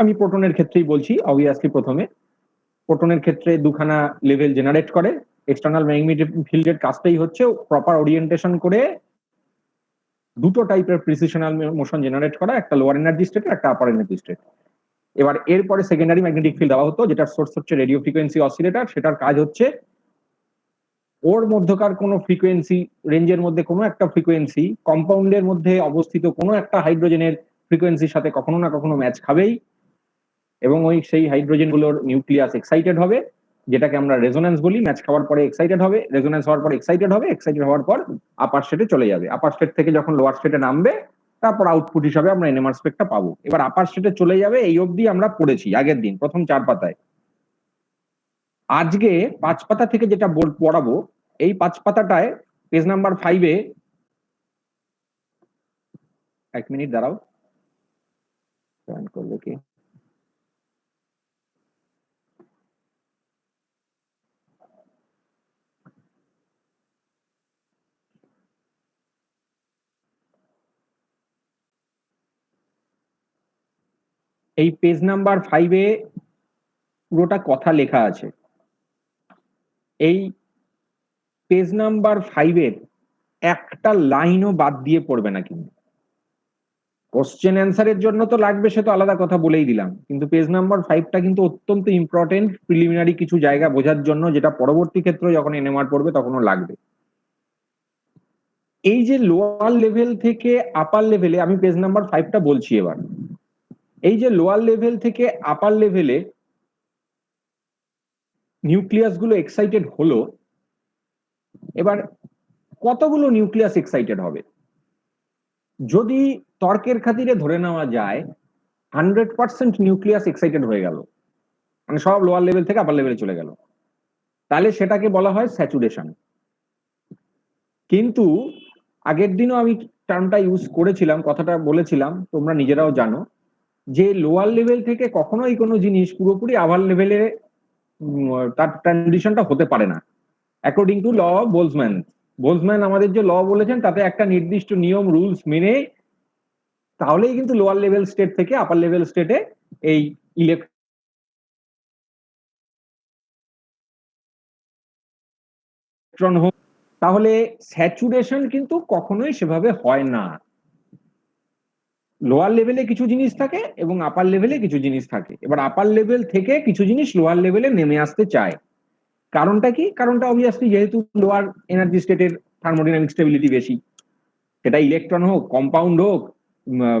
আমি প্রোটনের ক্ষেত্রেই বলছি অবভিয়াসলি। প্রথমে প্রোটনের ক্ষেত্রে দুখানা লেভেল জেনারেট করে। এক্সটার্নাল ম্যাগনেটিক ফিল্ডের কাজটাই হচ্ছে প্রপার ওরিয়েন্টেশন করে দুটো টাইপের প্রিসিশনাল মোশন জেনারেট করা, একটা লোয়ার এনার্জি স্টেট, একটা আপার এনার্জি স্টেট। এবার এরপরে সেকেন্ডারি ম্যাগনেটিক ফিল্ড দেওয়া হতো, যেটার সোর্স হচ্ছে রেডিও ফ্রিকোয়েন্সি অসিলেটর। সেটার কাজ হচ্ছে ওর মধ্যকার কোনো ফ্রিকোয়েন্সি রেঞ্জের মধ্যে কোনো একটা ফ্রিকোয়েন্সি কম্পাউন্ডের মধ্যে অবস্থিত কোনো একটা হাইড্রোজেনের ফ্রিকোয়েন্সির সাথে কখনো না কখনো ম্যাচ খাবেই, এবং ওই সেই হাইড্রোজেন গুলোর নিউক্লিয়াস এক্সাইটেড হবে, যেটাকে আমরা রেজোন্যান্স বলি। ম্যাচ খাওয়ার পরে এক্সাইটেড হবে, রেজোন্যান্স হওয়ার পর এক্সাইটেড হবে, এক্সাইটেড হওয়ার পর আপার স্টেটে চলে যাবে। আপার স্টেট থেকে যখন লোয়ার স্টেটে নামবে, তারপর আউটপুট হিসাবে আমরা এনএমআর স্পেকটা পাবো। এবার আপার স্টেটে চলে যাবে, এই অবধি আমরা পড়েছি আগের দিন প্রথম 4 পাতায়। আজকে 5 পাতা থেকে যেটা পড়াবো, এই 5 পাতাটায় পেজ নাম্বার 5-এ, এক মিনিট দাঁড়াও, জয়েন করবে কি? এই পেজ নাম্বার 5-এ পুরোটা কথা লেখা আছে। এই পেজ নাম্বার 5-এর একটা লাইনও বাদ দিয়ে পড়বে না কিন্তু। কোশ্চেন অ্যান্সারের জন্য তো লাগবে, সে তো আলাদা কথা বলেই দিলাম, কিন্তু পেজ নাম্বার 5টা কিন্তু অত্যন্ত ইম্পর্টেন্ট প্রিলিমিনারি কিছু জায়গা বোঝার জন্য, যেটা পরবর্তী ক্ষেত্রে যখন এনএমআর পড়বে তখনও লাগবে। এই যে লোয়ার লেভেল থেকে আপার লেভেলে, আমি পেজ নাম্বার 5টা বলছি এবার। এই যে লোয়ার লেভেল থেকে আপার লেভেলে নিউক্লিয়াস গুলো এক্সাইটেড হলো, এবার কতগুলো নিউক্লিয়াস এক্সাইটেড হবে? যদি তর্কের খাতিরে ধরে নেওয়া যায় 100% নিউক্লিয়াস এক্সাইটেড হয়ে গেল, মানে সব লোয়ার লেভেল থেকে আপার লেভেলে চলে গেল, তাহলে সেটাকে বলা হয় স্যাচুরেশন। কিন্তু আগের দিনও আমি টার্মটা ইউজ করেছিলাম, কথাটা বলেছিলাম, তোমরা নিজেরাও জানো যে লোয়ার লেভেল থেকে কখনোই কোনো জিনিস পুরোপুরি আপার লেভেলে তার ট্রানজিশনটা হতে পারে না, according to law of Boltzmann. Boltzmann আমাদের যে ল বলেছেন তাতে একটা নির্দিষ্ট নিয়ম রুলস মেনে তাহলেই কিন্তু লোয়ার লেভেল স্টেট থেকে আপার লেভেল স্টেটে এই ইলেকট্রন হোক। তাহলে স্যাচুরেশন কিন্তু কখনোই সেভাবে হয় না। লোয়ার লেভেলে কিছু জিনিস থাকে এবং আপার লেভেলে কিছু জিনিস থাকে। এবার আপার লেভেল থেকে কিছু জিনিস লোয়ার লেভেলে নেমে আসতে চায়। কারণটা কি? কারণটা অবভিয়াসলি যেহেতু লোয়ার এনার্জি স্টেটের থার্মোডাইনামিক স্টেবিলিটি বেশি, সেটা ইলেকট্রন হোক, কম্পাউন্ড হোক,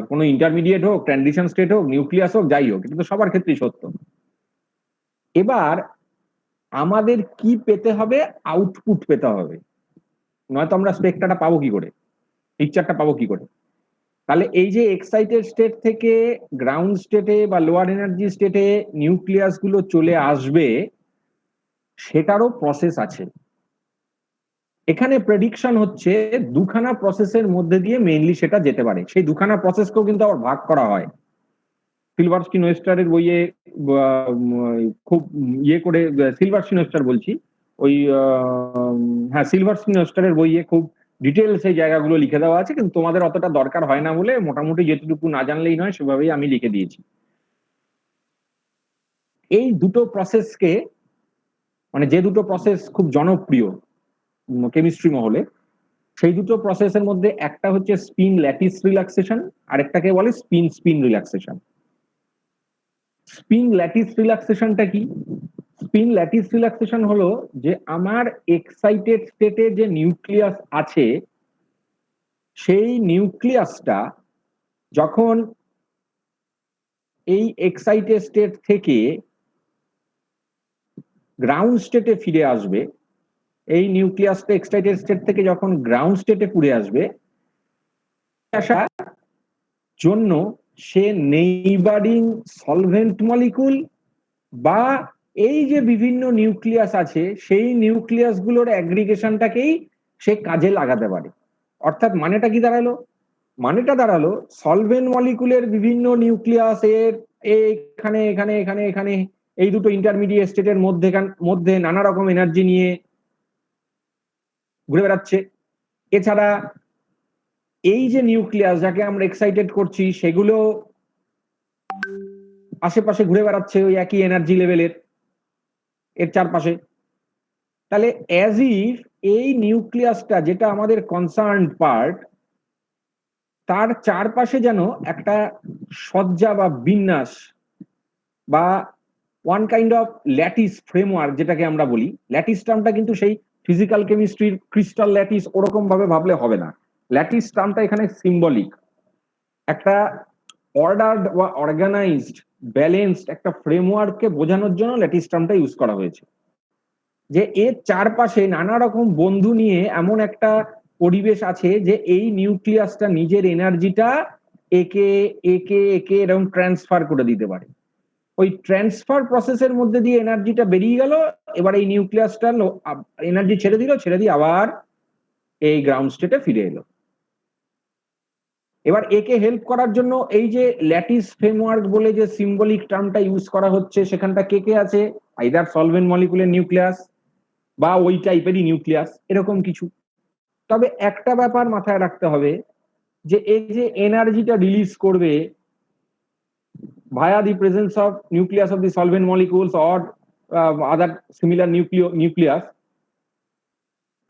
কোনো ইন্টারমিডিয়েট হোক, ট্রানজিশন স্টেট হোক, নিউক্লিয়াস হোক, যাই হোক, এটা তো সবার ক্ষেত্রেই সত্য। এবার আমাদের কি পেতে হবে? আউটপুট পেতে হবে, নয়তো আমরা স্পেকট্রাটা পাবো কি করে, পিকচারটা পাবো কি করে? তাহলে এই যে এক্সাইটেড স্টেট থেকে গ্রাউন্ড স্টেটে বা লোয়ার এনার্জি স্টেটে নিউক্লিয়াস গুলো চলে আসবে, সেটারও প্রসেস আছে। এখানে প্রেডিকশন হচ্ছে দুখানা প্রসেসের মধ্যে দিয়ে মেইনলি সেটা যেতে পারে। সেই দুখানা প্রসেসকেও কিন্তু আবার ভাগ করা হয়। সিলভারস্কি নোয়েস্টারের বইয়ে খুব ইয়ে করে, সিলভারস্কি নোয়েস্টার বলছি, ওই হ্যাঁ সিলভারস্কি নোয়েস্টারের বইয়ে খুব ডিটেলস এই জায়গাগুলো লিখে দেওয়া আছে, কিন্তু তোমাদের অতটা দরকার হয় না বলে মোটামুটি যেটুকু না জানলেই নয় সেভাবেই আমি লিখে দিয়েছি। এই দুটো প্রসেসকে, মানে যে দুটো প্রসেস খুব জনপ্রিয় কেমিস্ট্রি মহলে, সেই দুটো প্রসেসের মধ্যে একটা হচ্ছে স্পিন ল্যাটিস রিল্যাক্সেশন, আরেকটাকে বলে spin spin relaxation. Spin lattice রিল্যাক্সেশনটা কি? স্পিন ল্যাটিস রিল্যাক্সেশন হলো যে আমার এক্সাইটেড স্টেটে যে নিউক্লিয়াস আছে, সেই নিউক্লিয়াসটা যখন এই এক্সাইটেড স্টেট থেকে গ্রাউন্ড স্টেটে ফিরে আসবে, এই নিউক্লিয়াসটা এক্সাইটেড স্টেট থেকে যখন গ্রাউন্ড স্টেটে ফিরে আসবে, আসার জন্য সে নেইবারিং সলভেন্ট মলিকুল বা এই যে বিভিন্ন নিউক্লিয়াস আছে সেই নিউক্লিয়াস গুলোর অ্যাগ্রিগেশনটাকেই সে কাজে লাগাতে পারে। অর্থাৎ মানেটা কি দাঁড়ালো? মানেটা দাঁড়ালো সলভেন্ট মলিকুলের বিভিন্ন নিউক্লিয়াস এর এখানে এখানে এখানে এখানে এই দুটো ইন্টারমিডিয়েট স্টেটের মধ্যে নানা রকম এনার্জি নিয়ে ঘুরে বেড়াচ্ছে। এছাড়া এই যে নিউক্লিয়াস যাকে আমরা এক্সাইটেড করছি, সেগুলো আশেপাশে ঘুরে বেড়াচ্ছে ওই একই এনার্জি লেভেলের এর চারপাশে। তাহলে অ্যাজ ইফ এই নিউক্লিয়াসটা যেটা আমাদের কনসার্ন পার্ট, তার চারপাশে যেন একটা সজ্জা বা বিন্যাস বা one kind of lattice framework যেটাকে আমরা বলি। ল্যাটিস টার্মটা কিন্তু সেই ফিজিক্যাল কেমিস্ট্রির ক্রিস্টাল ল্যাটিস ওরকম ভাবে ভাবলে হবে না। ল্যাটিস টার্মটা এখানে সিম্বলিক, একটা অর্ডার্ড বা অর্গানাইজড ব্যালেন্সড একটা ফ্রেমওয়ার্ককে বোঝানোর জন্য ল্যাটিস টার্মটা ইউজ করা হয়েছে। যে এর চারপাশে নানা রকম বন্ধু নিয়ে এমন একটা পরিবেশ আছে যে এই নিউক্লিয়াসটা নিজের এনার্জিটা একে একে একে এরকম ট্রান্সফার করে দিতে পারে। ওই ট্রান্সফার প্রসেসের মধ্যে দিয়ে এনার্জিটা বেরিয়ে গেল, এবার এই নিউক্লিয়াসটা এনার্জি ছেড়ে দিয়ে আবার এই গ্রাউন্ড স্টেটে ফিরে এলো। এবার একে হেল্প করার জন্য এই যে ল্যাটিস ফ্রেমওয়ার্ক বলে যে সিম্বলিক টার্মটা ইউজ করা হচ্ছে, সেখানটা কে কে আছে? আইদার সলভেন্ট মলিকুলের নিউক্লিয়াস বা ওই টাইপেরই নিউক্লিয়াস, এরকম কিছু। তবে একটা ব্যাপার মাথায় রাখতে হবে, যে এই যে এনার্জিটা রিলিজ করবে via the presence of nucleus of the solvent molecules or other similar nucleus,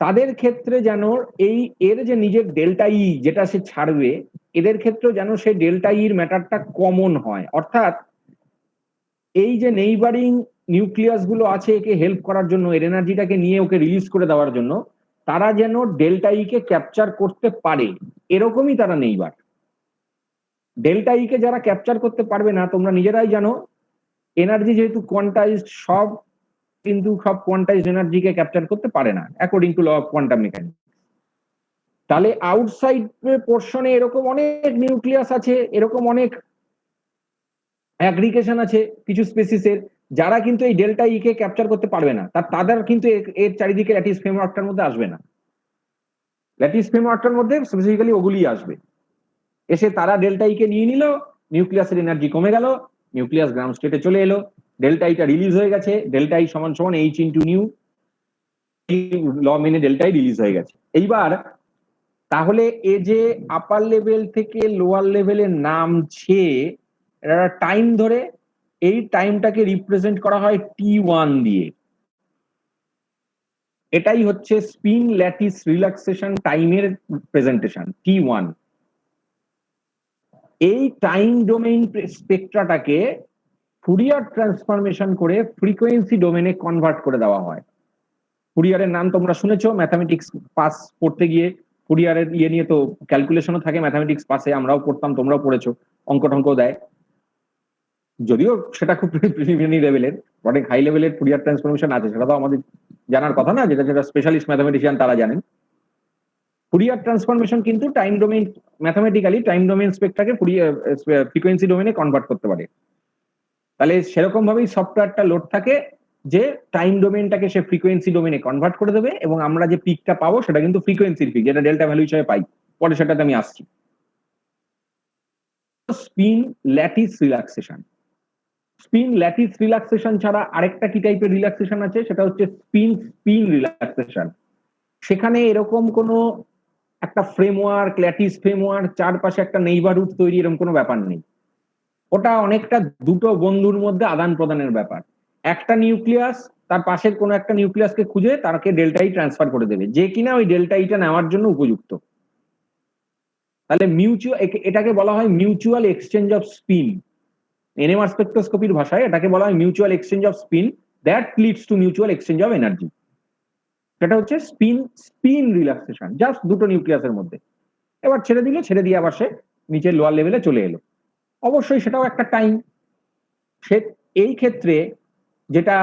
তাদের ক্ষেত্রে যেন এই এর যে নিজের ডেল্টা ই যেটা সে ছাড়বে, এদের ক্ষেত্রে যেন সেই ডেল্টা ইর ম্যাটারটা কমন হয়। অর্থাৎ এই যে নেইবারিং নিউক্লিয়াস গুলো আছে একে হেল্প করার জন্য, এর এনার্জিটাকে নিয়ে ওকে রিলিজ করে দেওয়ার জন্য, তারা যেন ডেল্টা ই কে ক্যাপচার করতে পারে, এরকমই তারা নেইবার। ডেল্টা ই কে যারা ক্যাপচার করতে পারবে না, তোমরা নিজেরাই জানো এনার্জি যেহেতু কোয়ান্টাইজড, সব কিন্তু সব কোয়ান্টাইজড এনার্জিকে ক্যাপচার করতে পারে না according to law of quantum mechanics. তাহলে আউটসাইড পোর্শনে এরকম অনেক নিউক্লিয়াস আছে, এরকম অনেক অ্যাগ্রিগেশন আছে কিছু স্পেসিসের, যারা কিন্তু এই ডেল্টা ই কে ক্যাপচার করতে পারবে না, তাদের কিন্তু এর চারিদিকে ল্যাটিস ফ্রেমওয়ার্কটার মধ্যে আসবে না। ল্যাটিস ফ্রেমওয়ার্কটার মধ্যে স্পেসিফিক্যালি ওগুলি আসবে। এসে তারা ডেল্টা ই কে নিয়ে নিল, নিউক্লিয়াসের এনার্জি কমে গেল, নিউক্লিয়াস গ্রাউন্ড স্টেটে চলে এলো, ডেল্টা ইটা রিলিজ হয়ে গেছে, ডেল্টা ই সমান সমান এইচ ইন্টু নিউ, ল মেনে ডেল্টা ই রিলিজ হয়ে গেছে। এইবার তাহলে এ যে আপার লেভেল থেকে লোয়ার লেভেলে নামছে, এটা টাইম ধরে, এই টাইমটাকে রিপ্রেজেন্ট করা হয় T1 দিয়ে। এটাই হচ্ছে স্পিন ল্যাটিস রিল্যাক্সেশন টাইমের প্রেজেন্টেশন, T1। এই টাইম ডোমেইন স্পেকট্রাটাকে ফুরিয়ার ট্রান্সফরমেশন করে ফ্রিকোয়েন্সি ডোমেনে কনভার্ট করে দেওয়া হয়। ফুরিয়ারের নাম তোমরা শুনেছো, ম্যাথামেটিক্স পাস পড়তে গিয়ে ফুরিয়ারের ইয়ে নিয়ে তো ক্যালকুলেশনও থাকে ম্যাথামেটিক্স পাসে, আমরাও পড়তাম, তোমরাও পড়েছো, অঙ্ক টঙ্ক দেয়, যদিও সেটা খুব প্রিলিমিনারি লেভেলের, অনেক হাই লেভেলের ফুরিয়ার ট্রান্সফরমেশন আছে, সেটা তো আমাদের জানার কথা না, যেটা যেটা স্পেশালিস্ট ম্যাথামেটিশিয়ান তারা জানেন। ফুরিয়ার ট্রান্সফরমেশন কিন্তু time domain, mathematically time domain স্পেকট্রাকে ফ্রিকোয়েন্সি ডোমেইনে কনভার্ট করতে পারে। তাহলে সেরকম ভাবেই সফটওয়্যারটা লোড থাকে যে টাইম ডোমেইনটাকে সে ফ্রিকোয়েন্সি ডোমেইনে কনভার্ট করে দেবে, এবং আমরা যে পিকটা পাবো সেটা কিন্তু ফ্রিকোয়েন্সির পিক, যেটা ডেল্টা ভ্যালু হিসেবে পাই, পরে সেটাতে আমি আসছি। Spin lattice relaxation, spin lattice relaxation ছাড়া আরেকটা কি টাইপের রিল্যাক্সেশন আছে, সেটা হচ্ছে স্পিন স্পিন রিল্যাক্সেশন। সেখানে এরকম কোনো একটা ফ্রেমওয়ার্ক, ল্যাটিস ফ্রেমওয়ার্ক, চারপাশে একটা নেইবারহুড তৈরি, এরকম কোনো ব্যাপার নেই। ওটা অনেকটা দুটো বন্ধুর মধ্যে আদান প্রদানের ব্যাপার। একটা নিউক্লিয়াস তার পাশের কোনো একটা নিউক্লিয়াসকে খুঁজে তাকে ডেল্টা ই ট্রান্সফার করে দেবে, যে কিনা ওই ডেল্টা ইটা নেওয়ার জন্য উপযুক্ত। তাহলে মিউচুয়াল, এটাকে বলা হয় mutual exchange of spin. NMR স্পেকট্রোস্কোপির ভাষায় এটাকে বলা হয় mutual exchange of spin that leads to mutual exchange of energy. সেটা হচ্ছে স্পিন স্পিন রিল্যাক্সেশন, জাস্ট দুটো নিউক্লিয়াসের মধ্যে। এবার ছেড়ে দিল, ছেড়ে দিয়ে আবার সে নিচের লোয়ার লেভেলে চলে এলো, অবশ্যই সেটাও একটা টাইম। সে এই ক্ষেত্রে যেটা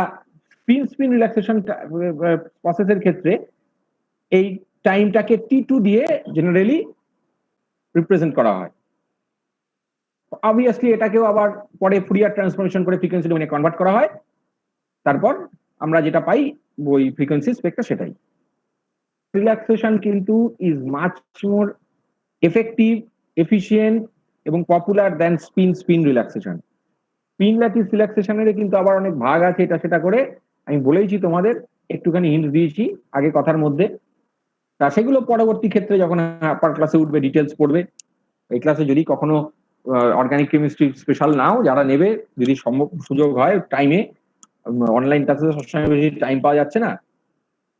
স্পিন স্পিন রিল্যাক্সেশন প্রসেসের ক্ষেত্রে এই টাইমটাকে T2 দিয়ে জেনারেলি রিপ্রেজেন্ট করা হয়। অবভিয়াসলি এটাকেও আবার পরে ফুরিয়ার ট্রান্সফরমেশন করে ফ্রিকোয়েন্সি ডোমেইনে কনভার্ট করা হয়, তারপর আমরা যেটা পাই ওই ফ্রিকোয়েন্সি স্পেকটা সেটাই। রিল্যাক্সেশন কিন্তু is much more effective, efficient এবং popular than spin spin relaxation. Spin lattice রিল্যাক্সেশনের কিন্তু আবার অনেক ভাগ আছে, এটা সেটা করে আমি বলেইছি তোমাদের, একটুখানি হিন্ট দিয়েছি আগে কথার মধ্যে। তা সেগুলো পরবর্তী ক্ষেত্রে যখন আপার ক্লাসে উঠবে ডিটেলস পড়বে। এই ক্লাসে যদি কখনো অর্গানিক কেমিস্ট্রি স্পেশাল নাও, যারা নেবে যদি সম্ভব সুযোগ হয় টাইমে, অনলাইন ক্লাসে সবসময় বেশি টাইম পাওয়া যাচ্ছে না,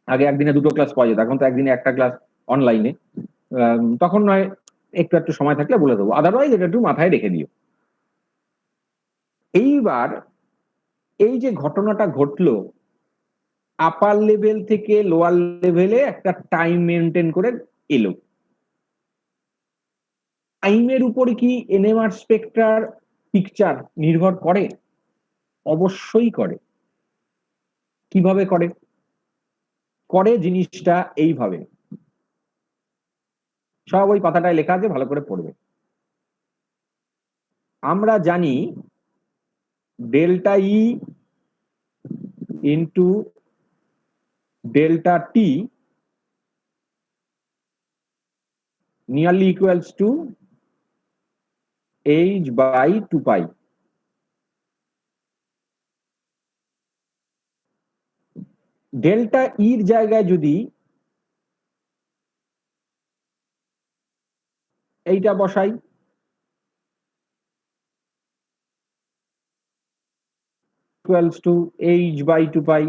আগে একদিনে 2টো ক্লাস পাওয়া যেত, এখন তো একদিনে একটা ক্লাস অনলাইনে, তখন নয় একটু একটু সময় থাকলে বলে দেবো, আদারওয়াইজ এটা একটু মাথায় রেখে দিও। এইবার এই যে ঘটনাটা ঘটলো, আপার লেভেল থেকে লোয়ার লেভেলে একটা টাইম মেনটেন করে এলো, টাইমের উপর কি এনএমআর স্পেক্ট্রার পিকচার নির্ভর করে? অবশ্যই করে। কিভাবে করে? করে জিনিসটা এইভাবে, সব ওই পাতাটায় লেখা আছে, ভালো করে পড়বে। আমরা জানি delta E into delta t nearly equals to h by 2 pi. Delta ইর জায়গায় যদি এইটা বসাই, equals to h by 2 pi,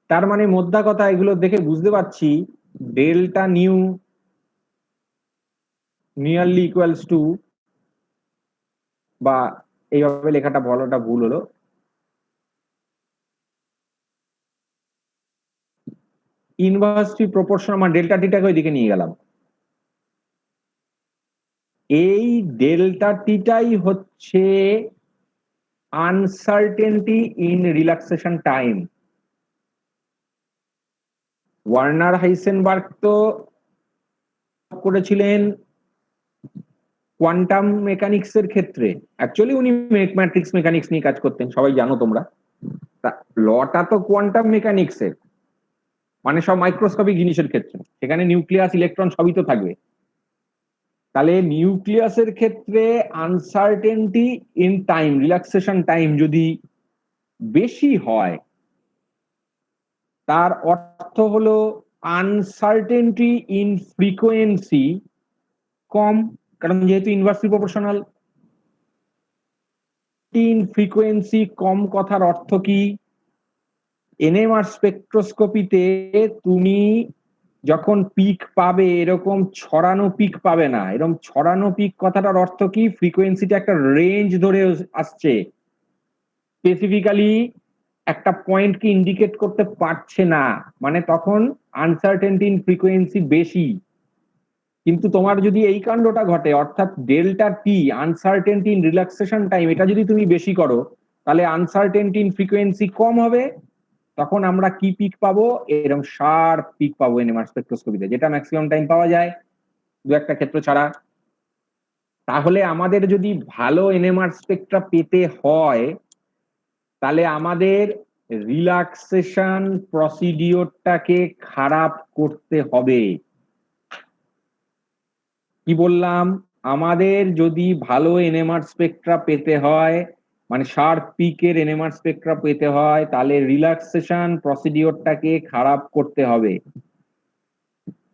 তার মানে মোদ্দা কথা এগুলো দেখে বুঝতে পারছি delta nu nearly equals to, বা এইভাবে লেখাটা বলাটা ভুল হলো, ইনভার্সলি প্রপোর্শনাল, মানে ডেল্টা টিটাকে ওইদিকে নিয়ে গেলাম, এই ডেল্টা টিটাই হচ্ছে uncertainty in relaxation time. Werner Heisenberg তো করেছিলেন কোয়ান্টাম মেকানিক্স এর ক্ষেত্রে, অ্যাকচুয়ালি উনি ম্যাট্রিক্স মেকানিক্স নিয়ে কাজ করতেন, সবাই জানো তোমরা। লটা তো কোয়ান্টাম মেকানিক্স এর, মানে সব মাইক্রোস্কোপিক জিনিসের ক্ষেত্রে, সেখানে নিউক্লিয়াস ইলেকট্রন সবই তো থাকবে। তাহলে নিউক্লিয়াসের ক্ষেত্রে uncertainty in time, relaxation time যদি বেশি হয়, তার অর্থ হলো আনসার্টেনটি ইন ফ্রিকোয়েন্সি কম, কারণ যেহেতু ইনভার্সলি প্রপোর্শনাল। ইন ফ্রিকোয়েন্সি কম কথার অর্থ কি? এনএমআর স্পেকট্রোস্কোপিতে তুমি যখন পিক পাবে এরকম ছড়ানো পিক পাবে না। এরকম ছড়ানো পিক কথাটার অর্থ কি? ফ্রিকোয়েন্সিটা একটা রেঞ্জ ধরে আসছে, স্পেসিফিক্যালি একটা পয়েন্টকে ইন্ডিকেট করতে পারছে না, মানে তখন আনসার্টেনটি ইন ফ্রিকোয়েন্সি বেশি। কিন্তু তোমার যদি এই কাণ্ডটা ঘটে, অর্থাৎ delta T uncertainty in relaxation time, এটা যদি তুমি বেশি করো, তাহলে আনসার্টেনটি ইন ফ্রিকোয়েন্সি কম হবে, তখন আমরা কি পিক পাবো? এরকম শার্প পিক পাবো এনএমআর স্পেকট্রোস্কোপিতে, যেটা ম্যাক্সিমাম টাইম পাওয়া যায়, দু একটা ক্ষেত্র ছাড়া। তাহলে আমাদের যদি ভালো এনএমআর স্পেকট্রা পেতে হয়, তাহলে আমাদের রিল্যাক্সেশন প্রসিডিওরটাকে খারাপ করতে হবে। কি বললাম? আমাদের যদি ভালো এনএমআর স্পেকট্রা পেতে হয়, মানে শার্প পিকের এনএমআর স্পেকট্রা পেতে হয়, তাহলে রিল্যাক্সেশন প্রসিডিওরটাকে খারাপ করতে হবে।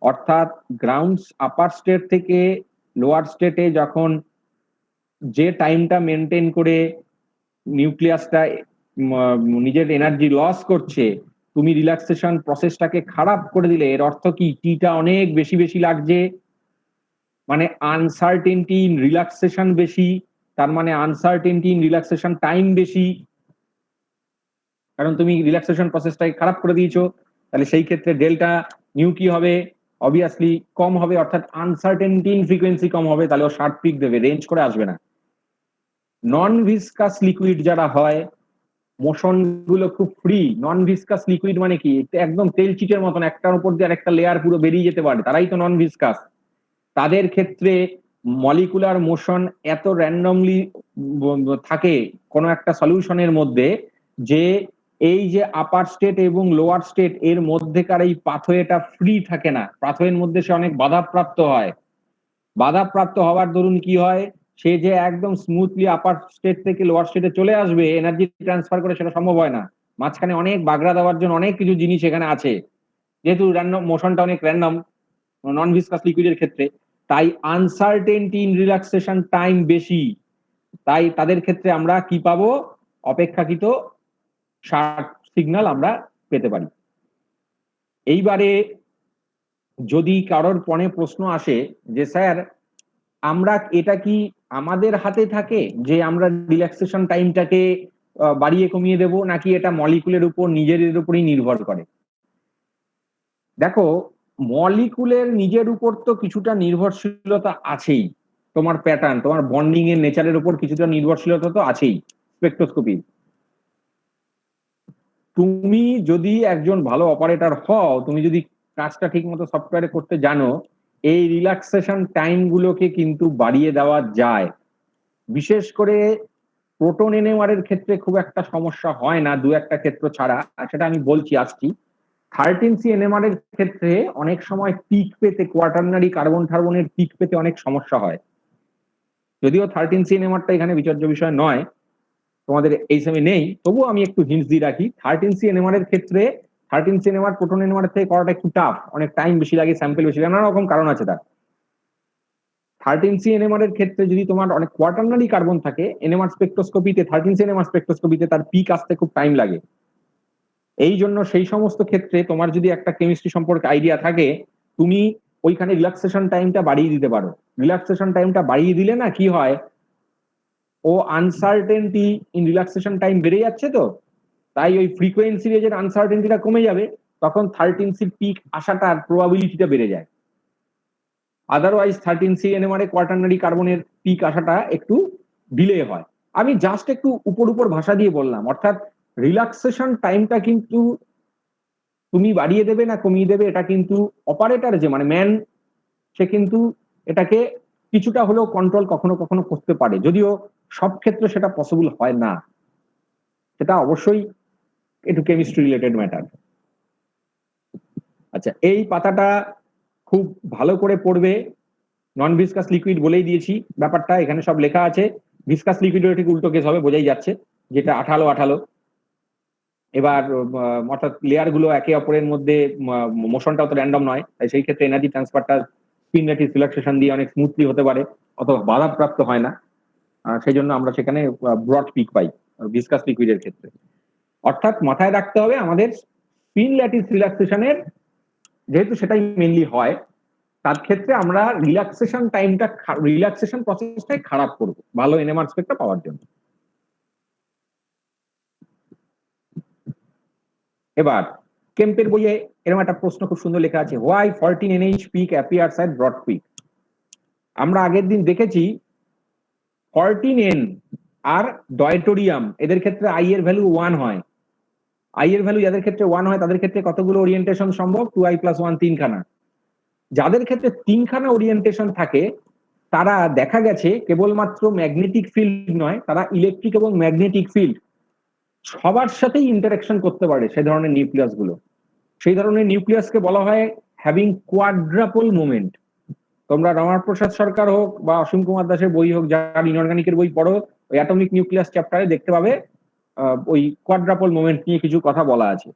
অর্থাৎ গ্রাউন্ড আপার স্টেট থেকে লোয়ার স্টেটে যখন যে টাইমটা মেনটেন করে নিউক্লিয়াসটা নিজের এনার্জি লস করছে, তুমি রিল্যাক্সেশন প্রসেসটাকে খারাপ করে দিলে, এর অর্থ কি? টিটা অনেক বেশি বেশি লাগছে, মানে আনসার্টেনটি ইন রিল্যাক্সেশন বেশি, তার মানে আনসার্টেনটি ইন রিল্যাক্সেশন টাইম বেশি, কারণ তুমি রিল্যাক্সেশন প্রসেসটাকে খারাপ করে দিয়েছো। তাহলে সেই ক্ষেত্রে ডেল্টা নিউ কি হবে? অবভিয়াসলি কম হবে, অর্থাৎ আনসার্টেনটি ইন ফ্রিকোয়েন্সি কম হবে, তাহলে ও শার্প পিক দেবে, রেঞ্জ করে আসবে না। নন ভিসকাস লিকুইড যারা হয়, মোশন গুলো খুব ফ্রি, নন ভিসকাস লিকুইড মানে কি? একদম তেল চিটের মতন একটার উপর দিয়ে আরেকটা লেয়ার পুরো বেরিয়ে যেতে পারে, তারাই তো নন ভিসকাস। তাদের ক্ষেত্রে মলিকুলার মোশন এত র্যান্ডমলি থাকে কোনো একটা সলিউশনের মধ্যে, যে এই যে আপার স্টেট এবং লোয়ার স্টেট এর মধ্যেকার এই পাথওয়েটা ফ্রি থাকে না, পাথওয়ের মধ্যে সে অনেক বাধাপ্রাপ্ত হয়। বাধাপ্রাপ্ত হওয়ার দরুন কি হয়? সে যে একদম স্মুথলি আপার স্টেট থেকে লোয়ার স্টেটে চলে আসবে এনার্জি ট্রান্সফার করে, সেটা সম্ভব হয় না। মাঝখানে অনেক বাগড়া দেওয়ার জন্য অনেক কিছু জিনিস এখানে আছে, যেহেতু র্যান্ডম মোশনটা অনেক র্যান্ডম, নন ভিসকাস লিকুইডের ক্ষেত্রে, তাই আনসার্টেনটি ইন রিল্যাক্সেশন টাইম বেশি, তাই তাদের ক্ষেত্রে আমরা কি পাবো, অপেক্ষাকৃত শার্ট সিগন্যাল আমরা পেতে পারি। এইবারে যদি কারোর পরে প্রশ্ন আসে যে স্যার আমরা এটা কি আমাদের হাতে থাকে যে আমরা রিল্যাক্সেশন টাইমটাকে বাড়িয়ে কমিয়ে দেব, নাকি এটা মলিকুলের উপর নিজেদের উপরই নির্ভর করে? দেখো, মলিকুলের নিজের উপর তো কিছুটা নির্ভরশীলতা আছেই, তোমার প্যাটার্ন, তোমার বন্ডিং এর নেচারের উপর কিছুটা নির্ভরশীলতা তো আছেই স্পেকট্রোস্কোপি। তুমি যদি একজন ভালো অপারেটর হও, তুমি যদি কাজটা ঠিক মতো সফটওয়্যারে করতে জানো, এই রিল্যাক্সেশন টাইম গুলোকে কিন্তু বাড়িয়ে দেওয়া যায়। বিশেষ করে প্রোটন এনএমআর এর ক্ষেত্রে খুব একটা সমস্যা হয় না, দু একটা ক্ষেত্র ছাড়া, সেটা আমি বলছি আসছি। 13C এনএমআর এর ক্ষেত্রে অনেক সময় পিক পেতে, কোয়াটারনারি কার্বন টার্বনের পিক পেতে অনেক সমস্যা হয়। যদিও 13C এনএমআরটা এখানে বিচার্য বিষয় নয়, তোমাদের এই সময় নেই, তবুও আমি একটু হিন্টস দিয়ে রাখি। 13C এনএমআর এর ক্ষেত্রে 13C এনএমআর প্রোটন এনএমআর থেকে করাটা একটু টাফ, অনেক টাইম বেশি লাগে, স্যাম্পল বেশি লাগে, নানা রকম কারণ আছে তার। 13C এনএমআর এর ক্ষেত্রে যদি তোমার অনেক কোয়াটারনারি কার্বন থাকে, এনএমআর স্পেকট্রোস্কোপিতে, 13C এনএমআর স্পেকট্রোস্কোপিতে তার পিক আসতে খুব টাইম লাগে। এই জন্য সেই সমস্ত ক্ষেত্রে তোমার যদি একটা কেমিস্ট্রি সম্পর্কে আইডিয়া থাকে, তুমি ওইখানে রিল্যাক্সেশন টাইমটা বাড়িয়ে দিতে পারো। রিল্যাক্সেশন টাইমটা বাড়িয়ে দিলে না কি হয়, ও আনসার্টেনটি ইন রিল্যাক্সেশন টাইম বেড়ে যাচ্ছে, তো তাই ওই ফ্রিকোয়েন্সি রেঞ্জের আনসার্টেনটিটা কমে যাবে, তখন 13C পিক আসাটার প্রবাবিলিটিটা বেড়ে যায়। আদারওয়াইজ 13C এনএমআর এ কোয়াটারনারি কার্বনের পিক আসাটা একটু ডিলে হয়। আমি জাস্ট একটু উপর উপর ভাষা দিয়ে বললাম, অর্থাৎ রিল্যাক্সেশন টাইমটা কিন্তু তুমি বাড়িয়ে দেবে না কমিয়ে দেবে, এটা কিন্তু অপারেটর যে মানে ম্যান, সে কিন্তু এটাকে কিছুটা হলেও কন্ট্রোল কখনো কখনো করতে পারে, যদিও সব ক্ষেত্রে সেটা পসিবল হয় না। সেটা অবশ্যই একটু কেমিস্ট্রি রিলেটেড ম্যাটার। আচ্ছা, এই পাতাটা খুব ভালো করে পড়বে। নন ভিসকাস লিকুইড বলেই দিয়েছি ব্যাপারটা, এখানে সব লেখা আছে। ভিসকাস লিকুইডের ঠিক উল্টো কেস হবে, বোঝাই যাচ্ছে, যেটা আঠালো আঠালো। এবার অর্থাৎ লেয়ার গুলো একে অপরের মধ্যে, মোশনটাও তো র্যান্ডম নয়, তাই সেই ক্ষেত্রে এনার্জি ট্রান্সফারটা স্পিন ল্যাটিস রিল্যাক্সেশন দিয়ে অনেক স্মুথলি হতে পারে, অথবা বাধাপ্রাপ্ত হয় না। সেই জন্য আমরা সেখানে ব্রড পিক পাই ভিসকাস লিকুইডের ক্ষেত্রে। অর্থাৎ মাথায় রাখতে হবে আমাদের স্পিন ল্যাটিস রিল্যাক্সেশনের, যেহেতু সেটাই মেনলি হয়, তার ক্ষেত্রে আমরা রিল্যাক্সেশন টাইমটা, রিল্যাক্সেশন প্রসেসটাই খারাপ করবো ভালো এনএমআর স্পেকটা পাওয়ার জন্য। এবার কেম্পের বইয়ে এরকম একটা প্রশ্ন খুব সুন্দর লেখা আছে, why 14NH peak appears at broad peak. আমরা আগের দিন দেখেছি 14N আর ডয়টোরিয়াম, এদের ক্ষেত্রে আই এর ভ্যালু 1 হয়। আই এর ভ্যালু যাদের ক্ষেত্রে 1 হয় তাদের ক্ষেত্রে কতগুলো ওরিয়েন্টেশন সম্ভব, 2I+1, 3খানা। যাদের ক্ষেত্রে 3খানা ওরিয়েন্টেশন থাকে, তারা দেখা গেছে কেবলমাত্র ম্যাগনেটিক ফিল্ড নয়, তারা ইলেকট্রিক এবং ম্যাগনেটিক ফিল্ড সবার সাথেই ইন্টারাকশন করতে পারে। সে ধরনের নিউক্লিয়াস গুলো, সেই ধরনের নিউক্লিয়াসকে বলা হয় হ্যাভিং কোয়াড্রাপল মোমেন্ট। তোমরা রমাপ্রসাদ সরকার হোক বা অসীম কুমার দাসের বই হোক, যারা ইনঅর্গানিকের বই পড়ো, ওই অ্যাটমিক নিউক্লিয়াস চ্যাপ্টারে দেখতে পাবে ওই কোয়াড্রাপল মোমেন্ট নিয়ে কিছু কথা বলা আছে।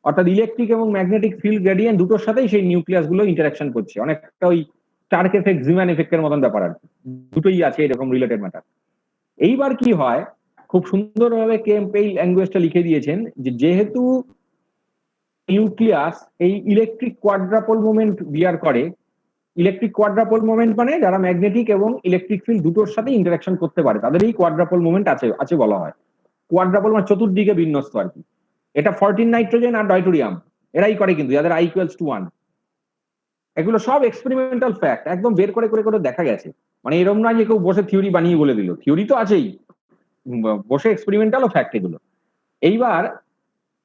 অর্থাৎ ইলেকট্রিক এবং ম্যাগনেটিক ফিল্ড গ্রেডিয়েন্ট দুটোর সাথেই সেই নিউক্লিয়াস গুলো ইন্টারাকশন করছে, অনেকটা ওই স্টার্ক এফেক্ট, জিম্যান এফেক্টের মতন ব্যাপার আর কি, দুটোই আছে এরকম রিলেটেড ম্যাটার। এইবার কি হয়, খুব সুন্দরভাবে কেম্প এই ল্যাঙ্গুয়েজটা লিখে দিয়েছেন যে যেহেতু নিউক্লিয়াস এই ইলেকট্রিক কোয়াড্রাপল মোমেন্ট বিয়ার করে, ইলেকট্রিক কোয়াড্রাপল মোমেন্ট মানে যারা ম্যাগনেটিক এবং ইলেকট্রিক ফিল্ড দুটোর সাথে ইন্টারাকশন করতে পারে, তাদের এই কোয়াড্রাপল মোমেন্ট আছে আছে বলা হয়। কোয়াড্রাপল মানে চতুর্দিকে বিন্যস্ত আর কি। এটা 14 নাইট্রোজেন আর ডয়টোরিয়াম এরাই করে, কিন্তু যাদের I=1। এগুলো সব এক্সপেরিমেন্টাল ফ্যাক্ট, একদম বের করে করে করে দেখা গেছে। মানে এরকম নয় যে কেউ বসে থিওরি বানিয়ে বলে দিল, থিওরি তো আছেই, বসে এক্সপেরিমেন্টালও ফ্যাক্ট এগুলো। এইবার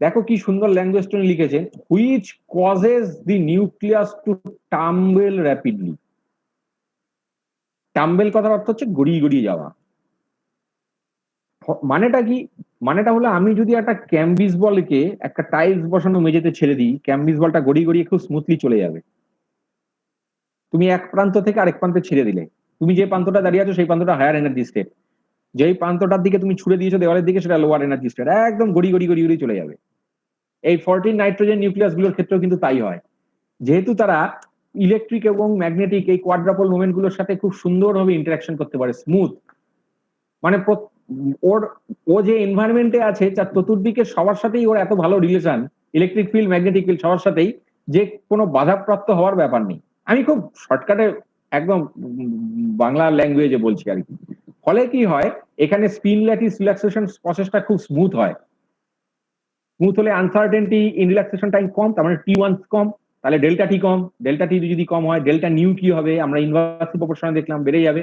দেখো কি সুন্দর ল্যাঙ্গুয়েজ টোনে লিখেছেন, which causes the nucleus to tumble rapidly. Tumble কথার অর্থ হচ্ছে গড়িয়ে গড়িয়ে যাওয়া। মানেটা কি? মানেটা হলো আমি যদি একটা ক্যাম্বিস বলকে একটা টাইলস বসানো মেঝেতে ছেড়ে দিই, ক্যাম্বিস বলটা গড়িয়ে গড়িয়ে খুব স্মুথলি চলে যাবে। তুমি এক প্রান্ত থেকে আরেক প্রান্তে ছেড়ে দিলে, তুমি যে প্রান্তটা দাঁড়িয়ে আছো সেই প্রান্তটা হায়ার এনার্জি স্টেট, যেই প্রান্তটার দিকে তুমি ছুড়ে দিয়েছো দেওয়ালের দিকে সেটা লোয়ার এনার্জি স্টেট, একদম গড়িয়ে গড়িয়ে গড়িয়ে গড়িয়ে চলে যাবে। এই 14 নাইট্রোজেন নিউক্লিয়াস গুলোর ক্ষেত্রেও কিন্তু তাই হয়, যেহেতু তারা ইলেকট্রিক এবং ম্যাগনেটিক এই কোয়াড্রাপল মোমেন্ট গুলোর সাথে খুব সুন্দরভাবে ইন্টারাকশন করতে পারে, স্মুথ। মানে ওর ও যে এনভায়রনমেন্টে আছে তার চতুর্দিকে সবার সাথেই ওর এত ভালো relation, electric field magnetic field সবার সাথেই, যে কোনো বাধাপ্রাপ্ত হওয়ার ব্যাপার নেই। আমি খুব শর্টকাটে একদম বাংলা ল্যাঙ্গুয়েজে বলছি আর কি। ফলে কি হয়, এখানে স্পিন ল্যাটিস রিল্যাক্সেশন প্রসেসটা খুব স্মুথ হয়। স্মুথ হলে আনসার্টেনটি ইন রিল্যাক্সেশন টাইম কম, তার মানে T1 কম, তাহলে ডেল্টা টি কম। ডেল্টা টি যদি কম হয়, ডেল্টা নিউ কি হবে, আমরা ইনভার্সলি প্রপোর্শনাল দেখলাম, বেড়ে যাবে।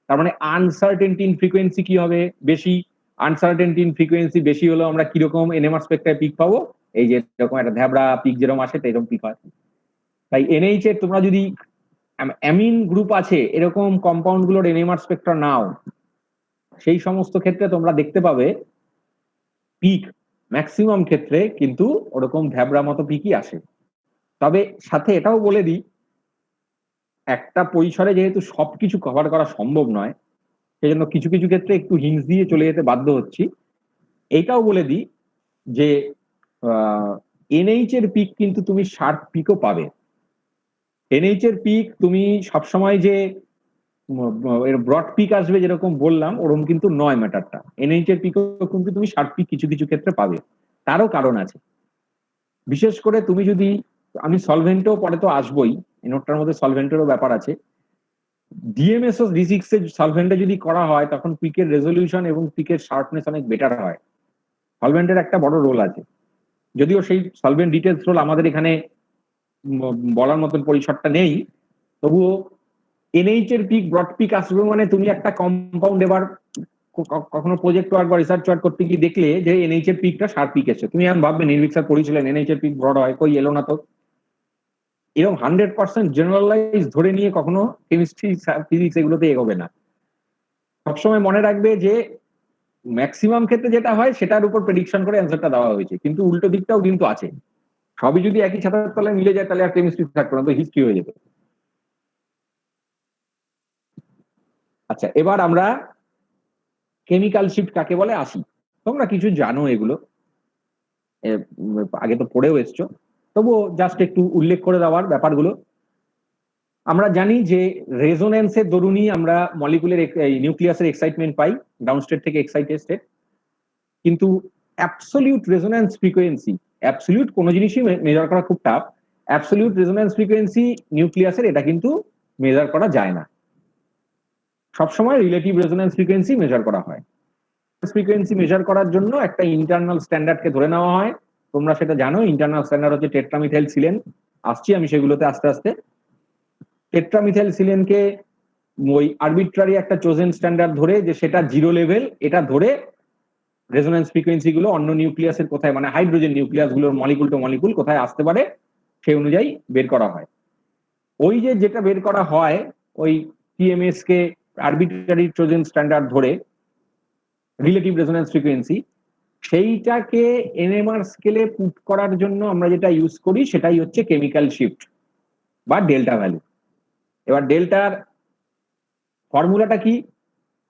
তার মানে আনসার্টেনটি ইন ফ্রিকোয়েন্সি কি হবে, বেশি। আনসার্টেনটি ইন ফ্রিকোয়েন্সি বেশি হলো আমরা কিরকম এনএমআর স্পেকট্রায় পিক পাবো, এই যে এরকম একটা ধ্যাবড়া পিক যেরকম আসে এরকম পিক হয়। তাই এনএইচ এর তোমরা যদি অ্যামিন গ্রুপ আছে এরকম কম্পাউন্ড গুলোর এনএমআর স্পেকট্রা নাও, সেই সমস্ত ক্ষেত্রে তোমরা দেখতে পাবে পিক ম্যাক্সিমাম ক্ষেত্রে কিন্তু ওরকম ধ্যাবড়া মতো পিকই আসে। তবে সাথে এটাও বলে দিই, একটা পরিসরে যেহেতু সবকিছু কভার করা সম্ভব নয়, সেজন্য কিছু কিছু ক্ষেত্রে একটু হিন্টস দিয়ে চলে যেতে বাধ্য হচ্ছি। এইটাও বলে দিই যে এনএইচ এর পিক কিন্তু তুমি শার্প পিকও পাবে। এনএইচ এর পিক তুমি সবসময় যে ব্রড পিক আসবে যেরকম বললাম ওরকম কিন্তু নয় ম্যাটারটা। এনএইচ এর পিকও কিন্তু তুমি শার্প পিক কিছু কিছু ক্ষেত্রে পাবে, তারও কারণ আছে। বিশেষ করে তুমি যদি, আমি সলভেন্টও পরে তো আসবই, এই নোটটার মধ্যে সলভেন্টেরও ব্যাপার আছে। ডিএমএসও D6 এর সলভেন্টে যদি করা হয় তখন পিকের রেজলিউশন এবং পিকের শার্পনেস অনেক বেটার হয়। সলভেন্টের একটা বড় রোল আছে, যদিও সেই সলভেন্ট ডিটেলস রোল আমাদের এখানে বলার মতন পরিসরটা নেই, তবুও এনএইচ এর পিক ব্রড পিক আসবে মানে তুমি একটা কম্পাউন্ড এবার কখনো প্রজেক্ট ওয়ার্ক বা রিসার্চ ওয়ার্ক করতে গিয়ে দেখলে যে এনএইচ এর পিকটা শার্প পিক এসেছে, তুমি এখন ভাববে নির্ভীক স্যার পড়িয়েছিলেন এনএইচ এর পিক ব্রড হয়, কই এলো না তো। এরকম 100% জেনারেলাইজ ধরে নিয়ে কখনো কেমিস্ট্রি ফিজিক্স এগুলোতে এগোবে না। সবসময় মনে রাখবে যে ম্যাক্সিমাম ক্ষেত্রে যেটা হয় সেটার উপর প্রেডিকশন করে অ্যান্সারটা দেওয়া হয়েছে, কিন্তু উল্টো দিকটাও কিন্তু আছে। সবই যদি একই ছাতার তলায় মিলে যায় তাহলে আর কেমিস্ট্রি থাকতো না, তো হিস্ট্রি হয়ে যেত। আচ্ছা, এবার আমরা কেমিক্যাল শিফট কাকে বলে আসি। তোমরা কিছু জানো এগুলো, আগে তো পড়েও এসছো, তবুও জাস্ট একটু উল্লেখ করে দেওয়ার ব্যাপারগুলো। আমরা জানি যে রেজোনেন্সের দরুনই আমরা মলিকুলের নিউক্লিয়াসের এক্সাইটমেন্ট পাই, ডাউনস্টেট থেকে এক্সাইটেড স্টেট। কিন্তু অ্যাবসলিউট রেজোনেন্স ফ্রিকোয়েন্সি, অ্যাবসলিউট কোনো জিনিসই মেজার করা খুব টাফ, অ্যাবসলিউট রেজোনেন্স ফ্রিকোয়েন্সি নিউক্লিয়াসের এটা কিন্তু মেজার করা যায় না। সবসময় রিলেটিভ রেজোনেন্স ফ্রিকোয়েন্সি মেজার করা হয়। ফ্রিকোয়েন্সি মেজার করার জন্য একটা ইন্টারনাল স্ট্যান্ডার্ডকে ধরে নেওয়া হয়, তোমরা সেটা জানো। ইন্টারনাল স্ট্যান্ডার্ড হচ্ছে টেট্রামিথাইল সিলেন। আসছি আমি সেগুলোতে আস্তে আস্তে। টেট্রামিথাইল সিলেনকে ওই আরবিট্রারি একটা চোজেন স্ট্যান্ডার্ড ধরে, যে সেটা জিরো লেভেল, এটা ধরে রেজোনেন্স ফ্রিকোয়েন্সি গুলো অন্য নিউক্লিয়াসের কোথায়, মানে হাইড্রোজেন নিউক্লিয়াস গুলোর মলিকুল টু মলিকুল কোথায় আসতে পারে সেই অনুযায়ী বের করা হয়। ওই যে যেটা বের করা হয় ওই টিএমএস কে আরবিট্রারি ট্রোজেন স্ট্যান্ডার্ড ধরে রিলেটিভ রেজোনেন্স ফ্রিকোয়েন্সি, সেইটাকে এনএমআর স্কেলে পুট করার জন্য আমরা যেটা ইউজ করি সেটাই হচ্ছে কেমিক্যাল শিফট বা ডেল্টা ভ্যালু। এবার ডেল্টার ফর্মুলাটা কি,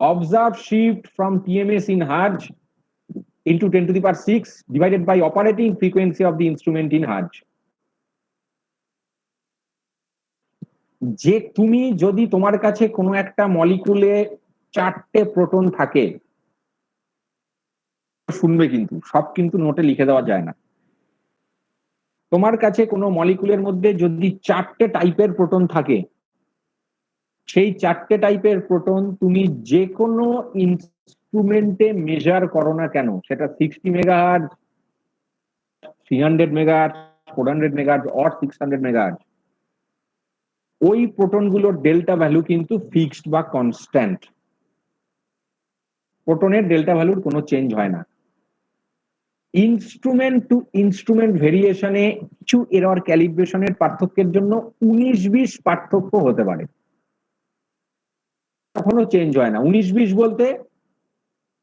observe shift from TMS in hertz into 10 to the power 6 divided by operating frequency of the instrument in hertz। যে তুমি যদি তোমার কাছে কোনো একটা মলিকুলে 4টে প্রোটন থাকে, শুনবে কিন্তু সব কিন্তু নোটে লিখে দেওয়া যায় না। তোমার কাছে কোনো মলিকুলের মধ্যে যদি 4টে টাইপের প্রোটন থাকে, সেই 4টে টাইপের প্রোটন তুমি যে কোনো ইনস্ট্রুমেন্টে মেজার করো না কেন, সেটা 60 megahertz, 300 megahertz, 400 megahertz or 600 megahertz, ওই প্রোটনগুলোর ডেল্টা ভ্যালু কিন্তু ফিক্সড বা কনস্ট্যান্ট। প্রোটনের ডেল্টা ভ্যালুর কোনো চেঞ্জ হয় না। ইনস্ট্রুমেন্ট টু ইনস্ট্রুমেন্ট ভেরিয়েশনে কিছু এরর ক্যালিব্রেশনের পার্থক্যের জন্য 19-20 পার্থক্য হতে পারে, কখনো চেঞ্জ হয় না। 19-20 বলতে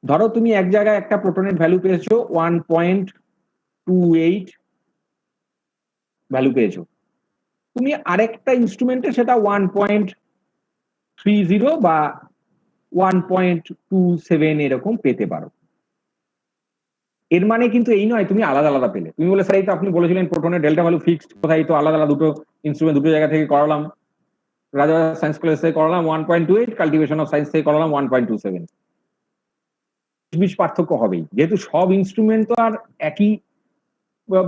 ধরো তুমি এক জায়গায় একটা প্রোটনের ভ্যালু পেয়েছো 1.28 ভ্যালু পেয়েছো, তুমি আরেকটা ইনস্ট্রুমেন্টে সেটা 1.30 বা 1.27 এরকম পেতে পারো। এর মানে কিন্তু এই নয় তুমি আলাদা আলাদা পেলে। তুমি বলে স্যার এই তো আপনি বলেছিলেন প্রোটনের ডেল্টা ভ্যালু ফিক্সড, কোথায় তো আলাদা আলাদা দুটো ইনস্ট্রুমেন্ট দুটো জায়গা থেকে করালাম, রাজা সায়েন্স কলেজ থেকে করালাম 1.28, কাল্টিভেশন অফ সায়েন্স থেকে করালাম 1.27। পার্থক্য হবেই, যেহেতু সব ইনস্ট্রুমেন্ট তো আর একই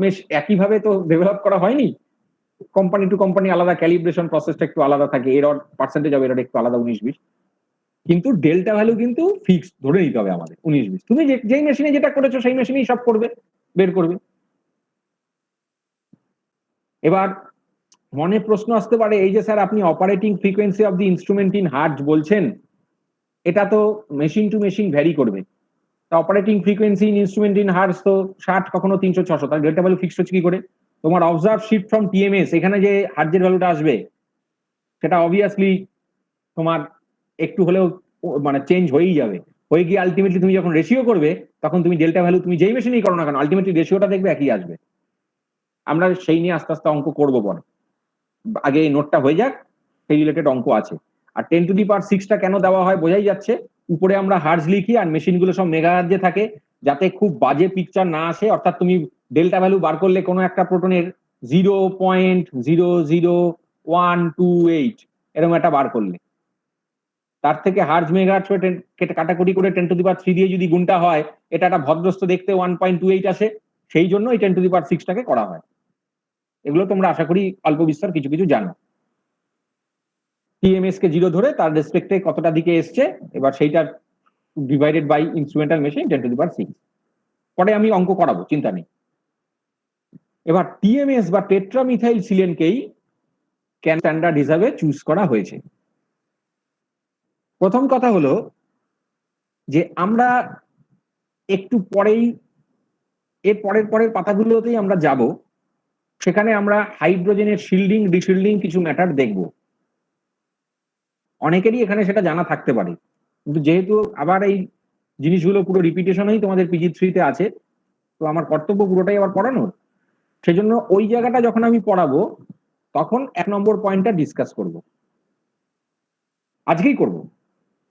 বেশ একইভাবে তো ডেভেলপ করা হয়নি। কোম্পানি টু কোম্পানি আলাদা, ক্যালিব্রেশন প্রসেসটা একটু আলাদা থাকে, এরর পার্সেন্টেজ অফ এরর একটু আলাদা 19-20, কিন্তু ডেল্টা ভ্যালু কিন্তু ফিক্সড ধরে নিতে হবে আমাদের 19-20। তুমি যেই মেশিনে যেটা করেছো সেই মেশিনেই সব করবে, বের করবে। এবার মনে প্রশ্ন আসতে পারে, এই যে স্যার আপনি operating frequency of the instrument in hertz বলছেন, এটা তো মেশিন টু মেশিন ভ্যারি করবে। Operating frequency in instrument in hertz তো 60, কখনো 300, 600, তার ডেল্টা ভ্যালু ফিক্সড হচ্ছে কি করে? তোমার অবজার্ভ শিফট ফ্রম টিএমএস, এখানে যে হার্টজের ভ্যালুটা আসবে সেটা অবভিয়াসলি তোমার একটু হলেও মানে চেঞ্জ হয়েই যাবে, হয়ে গিয়ে আলটিমেটলি তুমি যখন রেশিও করবে তখন তুমি ডেল্টা ভ্যালু তুমি যেই মেশিনেই করো না কেন আলটিমেটলি রেশিওটা দেখবে একই আসবে। আমরা সেই নিয়ে আস্তে আস্তে অঙ্ক করবো পরে, আগে এই নোটটা হয়ে যাক, সেই রিলেটেড অঙ্ক আছে। আর 10⁶ কেন দেওয়া হয় বোঝাই যাচ্ছে। উপরে আমরা হার্জ লিখি আর মেশিনগুলো সব মেগাহার্জে থাকে, যাতে খুব বাজে পিকচার না আসে। অর্থাৎ তুমি ডেল্টা ভ্যালু বার করলে কোনো একটা প্রোটনের 0.00128 এরকম একটা বার করলে, তার থেকে হার্জ মেগাহার্জ কাটাকুটি করে 10⁻³ দিয়ে যদি গুণটা হয়, এটা একটা ভদ্রস্থ দেখতে 1.28 আসে। সেই জন্য এই 10⁶টাকে করা হয়। এগুলো তোমরা আশা করি অল্প বিস্তর কিছু কিছু জানো। টিএমএস কে 0 ধরে তার রেসপেক্টে কতটা দিকে এসছে, এবার সেইটা ডিভাইডেড বাই ইনস্ট্রুমেন্টাল মেশিন 10⁶। পরে আমি অঙ্ক করাবো, চিন্তা নেই। এবার টিএমএস বা টেট্রামিথাইল সিলেনকেই ক্যান স্ট্যান্ডার্ড হিসাবে চুজ করা হয়েছে। প্রথম কথা হলো যে আমরা একটু পরেই এর পরের পাতাগুলোতেই আমরা যাব, সেখানে আমরা হাইড্রোজেনের শিল্ডিং ডিশিল্ডিং কিছু ম্যাটার দেখব। অনেকেরই এখানে সেটা জানা থাকতে পারে, কিন্তু যেহেতু আবার এই জিনিসগুলো পুরো রিপিটেশনই তোমাদের PG3-তে আছে, তো আমার কর্তব্য পুরোটাই আবার পড়ানোর। সেজন্য ওই জায়গাটা যখন আমি পড়াবো তখন 1 নম্বর পয়েন্টটা ডিসকাস করব, আজকেই করব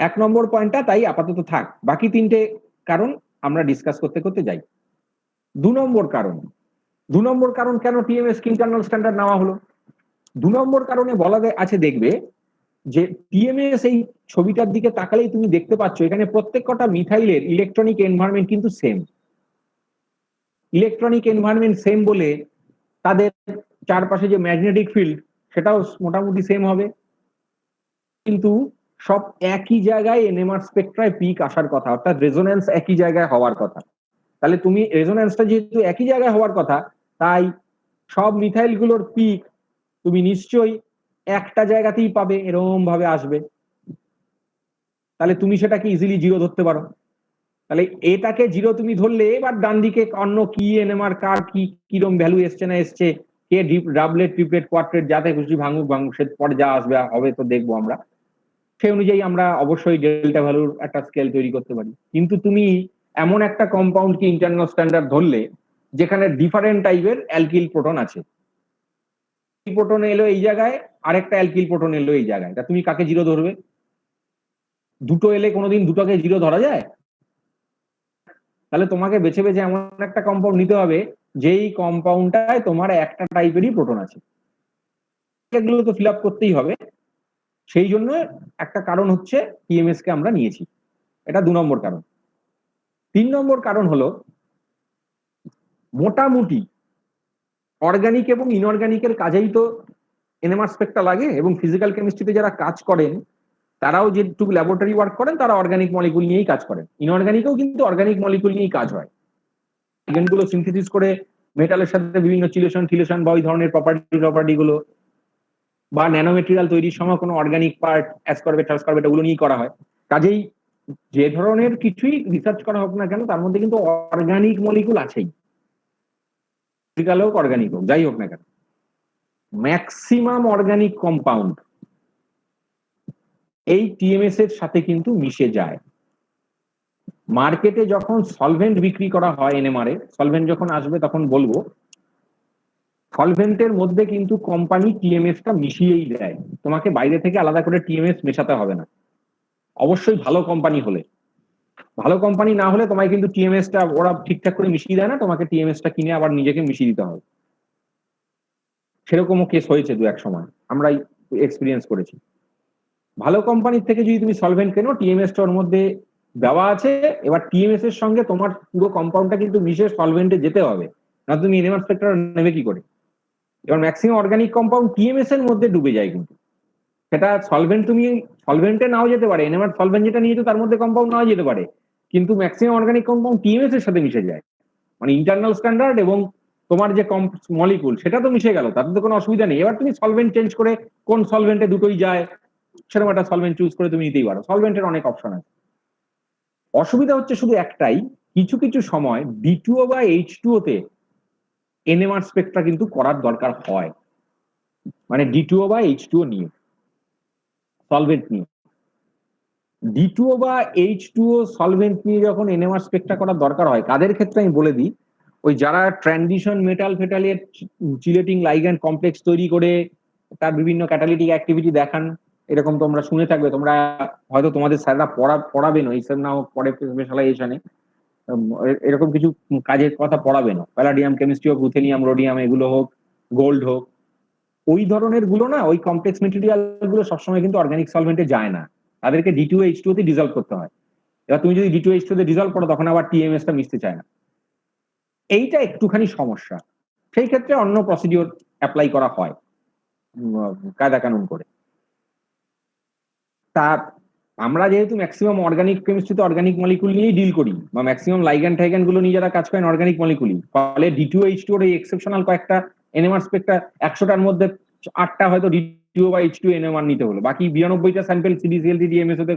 1 নম্বর পয়েন্টটা, তাই আপাতত থাক। বাকি 3টে কারণ আমরা ডিসকাস করতে করতে যাই। 2 নম্বর কারণ কেন টিএমএস ইন্টারনাল স্ট্যান্ডার্ড নেওয়া হলো? 2 নম্বর কারণে বলা আছে, দেখবে যে টিএমএস এই ছবিটার দিকে তাকালেই তুমি দেখতে পাচ্ছ এখানে প্রত্যেক কটা মিথাইলের ইলেকট্রনিক এনভায়রনমেন্ট কিন্তু সেম। ইলেকট্রনিক এনভায়রনমেন্ট সেম বলে তাদের চারপাশে যে ম্যাগনেটিক ফিল্ড সেটাও মোটামুটি সেম হবে, কিন্তু সব একই জায়গায় এনএমআর স্পেকট্রায় পিক আসার কথা, অর্থাৎ রেজোন্যান্স একই জায়গায় হওয়ার কথা। তাহলে তুমি রেজোন্যান্সটা যেহেতু একই জায়গায় হওয়ার কথা, তাই সব মিথাইল গুলোর পিক তুমি নিশ্চয়ই একটা জায়গাতেই পাবে, এরকম ভাবে আসবে। তাহলে তুমি সেটাকে ইজিলি 0 ধরতে পারো। তাহলে এটাকে 0 তুমি ধরলে, এবার ডান দিকে অন্য কি এনএমআর কার কি কিরম ভ্যালু এসছে না এসছে, কে ডাবলেট ট্রিপলেট কোয়াড্রেট যাতে খুশি ভাঙুক সে পরে যা আসবে হবে তো দেখবো আমরা, সেই অনুযায়ী আমরা অবশ্যই ডেল্টা ভ্যালুর একটা স্কেল তৈরি করতে পারি। কিন্তু তুমি এমন একটা কম্পাউন্ড কি ইন্টারনাল স্ট্যান্ডার্ড ধরলে যেখানে ডিফারেন্ট টাইপের অ্যালকিল প্রোটন আছে, প্রোটন এলো এই জায়গায়, আরেকটা অ্যালকিল প্রোটন এলো এই জায়গায়, তা তুমি কাকে 0 ধরবে? দুটো এলে কোনোদিন দুটোকে 0 ধরা যায়? তাহলে তোমাকে বেছে বেছে এমন একটা কম্পাউন্ড নিতে হবে যেই কম্পাউন্ডটায় তোমার একটা টাইপেরই প্রোটন আছে। এগুলো তো ফিল আপ করতেই হবে। সেই জন্য একটা কারণ হচ্ছে টিএমএস কে আমরা নিয়েছি, এটা 2 নম্বর কারণ। 3 নম্বর কারণ হলো মোটামুটি অর্গানিক এবং ইনঅর্গানিকের কাজেই তো এনএমআর স্পেকটা লাগে, এবং ফিজিক্যাল কেমিস্ট্রিতে যারা কাজ করেন তারাও যেটুকু ল্যাবরেটরি ওয়ার্ক করেন তারা অর্গানিক মলিকুল নিয়েই কাজ করেন। ইনঅর্গানিকেও কিন্তু অর্গানিক মলিকুল নিয়েই কাজ হয়। এগুলো সিনথেসিস করে মেটালের সাথে বিভিন্ন চিলেশন বা ওই ধরনের প্রপার্টি গুলো, বা ন্যানোমেটেরিয়াল তৈরির সময় কোনো অর্গানিক পার্ট অ্যাসকর্বেট ট্রান্সকর্বেট ওগুলো নিয়ে করা হয়। কাজেই যে ধরনের কিছুই রিসার্চ করা হোক না কেন তার মধ্যে কিন্তু অর্গানিক মলিকুল আছেই, ফিজিক্যাল হোক অর্গানিক হোক যাই হোক না কেন। ম্যাক্সিমাম অর্গানিক কম্পাউন্ড এই টিএমএস এর সাথে কিন্তু মিশে যায়। মার্কেটে যখন সলভেন্ট বিক্রি করা হয় এনএমআর এ, সলভেন্ট যখন আসবে তখন বলবো, সলভেন্টের মধ্যে কিন্তু কোম্পানি টিএমএসটা মিশিয়েই দেয়, তোমাকে বাইরে থেকে আলাদা করে টিএমএস মেশাতে হবে না, অবশ্যই ভালো কোম্পানি হলে। ভালো কোম্পানি না হলে তোমায় কিন্তু টিএমএসটা ওরা ঠিকঠাক করে মিশিয়ে দেয় না, তোমাকে টিএমএসটা কিনে আবার নিজেকে মিশিয়ে দিতে হবে। সেরকমও কেস হয়েছে দু এক সময়, আমরাই এক্সপিরিয়েন্স করেছি। ভালো কোম্পানির থেকে যদি তুমি সলভেন্ট কেনো, টিএমএস ওর মধ্যে দেওয়া আছে, এবার টিএমএস এর সঙ্গে তোমার পুরো কম্পাউন্ডটা কিন্তু মিশে সলভেন্টে যেতে হবে, না তুমি এনএমআর স্পেক্ট্রা নেবে কি করে। এবার ম্যাক্সিমাম অর্গানিক কম্পাউন্ড টিএমএস এর মধ্যে ডুবে যায়, কিন্তু সেটা সলভেন্ট তুমি সলভেন্টে নাও যেতে পারে, এনএমআর সলভেন্ট যেটা নিয়েছো তার মধ্যে কম্পাউন্ড নাও যেতে পারে, কিন্তু ম্যাক্সিমাম অর্গানিক কম্পাউন্ড টিএমএস এর সাথে মিশে যায়। মানে ইন্টারনাল স্ট্যান্ডার্ড এবং তোমার যে মলিকুল সেটা তো মিশে গেল, তাতে তো কোনো অসুবিধা নেই। এবার তুমি সলভেন্ট চেঞ্জ করে কোন সলভেন্টে দুটোই যায় সেরকম একটা সলভেন্ট চুজ করে তুমি নিতেই পারো, সলভেন্টের অনেক অপশন আছে। অসুবিধা হচ্ছে শুধু একটাই, কিছু কিছু সময় D2O বা H2O তে এনএমআর স্পেক্ট্রা কিন্তু করার দরকার হয়, মানে D2O বা H2O নিয়ে সলভেন্ট নিয়ে। D2O বা H2O সলভেন্ট নিয়ে যখন এনএমআর স্পেক্ট্রা করার দরকার হয়, কাদের ক্ষেত্রে আমি বলে দিই, ওই যারা ট্রানজিশন মেটাল ফেটালের চিলেটিং লাইগ্যান্ড কমপ্লেক্স তৈরি করে তার বিভিন্ন ক্যাটালিটিক অ্যাক্টিভিটি দেখান, এরকম তোমরা শুনে থাকবে, তোমরা হয়তো তোমাদের স্যাররা পড়াবেন এই স্যার নাও পরে স্পেশালাইজেশনে এরকম কিছু কাজের কথা পড়াবেন, প্যালাডিয়াম কেমিস্ট্রি হোক, রুথেনিয়াম, রোডিয়াম, এগুলো হোক, গোল্ড হোক, ওই ধরনের গুলো না, ওই কমপ্লেক্স মেটেরিয়াল গুলো সবসময় কিন্তু অর্গানিক সলভেন্টে যায় না, তাদেরকে D2H2O তে ডিজলভ করতে হয়। এবার তুমি যদি D2H2O তে ডিজলভ করো তখন আবার টিএমএস টা মিশতে চায় না, এইটা একটুখানি সমস্যা। সেই ক্ষেত্রে অন্য প্রসিডিওর অ্যাপ্লাই করা হয় কায়দা কানুন করে। তা আমরা যেহেতু ম্যাক্সিমাম অর্গানিক কেমিস্ট্রিতে অর্গানিক মলিকুল নিয়েই ডিল করি, বা ম্যাক্সিমাম লাইগ্যান্ড টাইগ্যান্ড গুলো নিয়ে যারা কাজ করেন অর্গানিক মলিকুলই, ফলে D2H2 এর এই এক্সেপশনাল কয়েকটা এনএমআর স্পেক্ট্রা 100টার মধ্যে 8টা হয়তো D2O বা H2 এনএমআর নিতে হলো, বাকি 92টা স্যাম্পল CDCl DMSO তে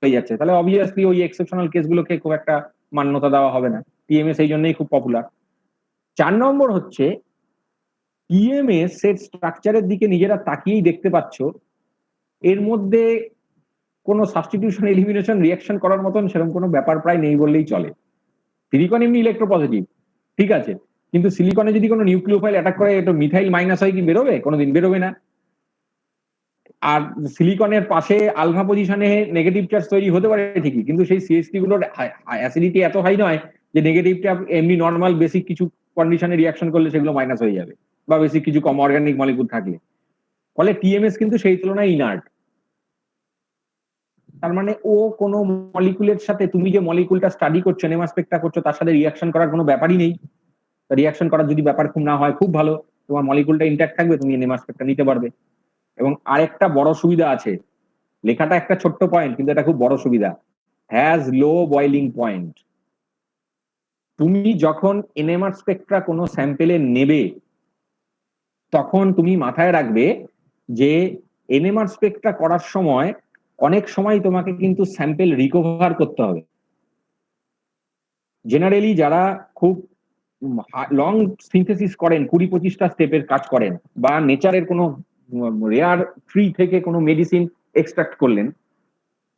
হয়ে যাচ্ছে, তাহলে অবভিয়াসলি ওই এক্সেপশনাল কেসগুলোকে খুব একটা মান্যতা দেওয়া হবে না। টিএমএস এই জন্যই খুব পপুলার। 4 নম্বর হচ্ছে টিএমএস এর স্ট্রাকচারের দিকে নিজেরা তাকিয়েই দেখতে পাচ্ছ এর মধ্যে কোনো সাবস্টিটিউশন এলিমিনেশন রিঅ্যাকশন করার মতন সেরকম কোনো ব্যাপার প্রায় নেই বললেই চলে। সিলিকন এমনি ইলেকট্রোপজিটিভ, ঠিক আছে, কিন্তু সিলিকনে যদি কোনো নিউক্লিওফাইল অ্যাটাক করে এটা মিথাইল মাইনাস হয় কি বেরোবে? কোনোদিন বেরোবে না। আর সিলিকনের পাশে আলফা পজিশনে নেগেটিভ চার্জ তৈরি হতে পারে ঠিকই, কিন্তু সেই সিএসটি গুলোর অ্যাসিডিটি এত হাই নয় যে নেগেটিভটা এমনি নর্মাল বেসিক কিছু কন্ডিশনে রিঅ্যাকশন করলে সেগুলো মাইনাস হয়ে যাবে, বা বেসিক কিছু কম অর্গানিক মলিকুল থাকলে। ফলে টিএমএস কিন্তু সেই তুলনায় ইনার্ট। তার মানে ও কোনো মলিকুলের সাথে, তুমি যে মলিকুলটা স্টাডি করছো, এনএমআর স্পেক্ট্রা করছো, তার সাথে রিঅ্যাকশন করার কোনো ব্যাপারই নেই। রিঅ্যাকশন করার যদি ব্যাপার খুব না হয়, খুব ভালো, তোমার মলিকুলটা ইন্ট্যাক্ট থাকবে, তুমি এনএমআর স্পেক্ট্রা নিতে পারবে। এবং আরেকটা বড় সুবিধা আছে, লেখাটা একটা ছোট্ট পয়েন্ট কিন্তু এটা খুব বড় সুবিধা, হ্যাজ লো বয়লিং পয়েন্ট। তুমি যখন এনএমআর স্পেক্ট্রা কোনো স্যাম্পেলে নেবে তখন তুমি মাথায় রাখবে যে এনএমআর স্পেক্ট্রা করার সময় অনেক সময় তোমাকে কিন্তু স্যাম্পেল রিকভার করতে হবে। জেনারেলি যারা খুব লং সিনথেসিস করেন, 20-25টা স্টেপের কাজ করেন, বা নেচারের কোনো রেয়ার ট্রি থেকে কোনো মেডিসিন এক্সট্রাক্ট করলেন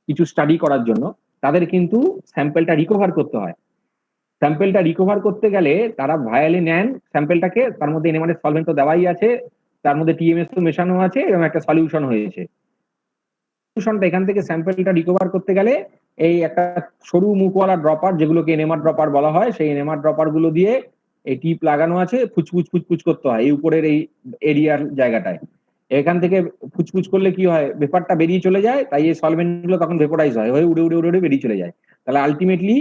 কিছু স্টাডি করার জন্য, তাদের কিন্তু স্যাম্পেলটা রিকভার করতে হয়। স্যাম্পেলটা রিকভার করতে গেলে তারা ভায়ালে নেন স্যাম্পেলটাকে, তার মধ্যে এনএমআর সলভেন্ট তো দেওয়াই আছে, তার মধ্যে টিএমএস তো মেশানো আছে এবং একটা সলিউশন হয়েছে। সলিউশনটা এখান থেকে স্যাম্পেলটা রিকভার করতে গেলে এই একটা সরু মুখওয়ালা ড্রপার, যেগুলোকে এনএমআর ড্রপার বলা হয়, সেই এনএমআর ড্রপার গুলো দিয়ে এই টিপ লাগানো আছে, ফুচফুচ ফুচফুচ করতে হয় এই উপরের এই এরিয়ার জায়গাটায়। এখান থেকে ফুচফুচ করলে কি হয়, ভেপারটা বেরিয়ে চলে যায়, তাই এই সলভেন্ট গুলো তখন ভেপোরাইজ হয়, হয়ে উড়ে উড়ে উড়ে উড়ে বেরিয়ে চলে যায়। তাহলে আলটিমেটলি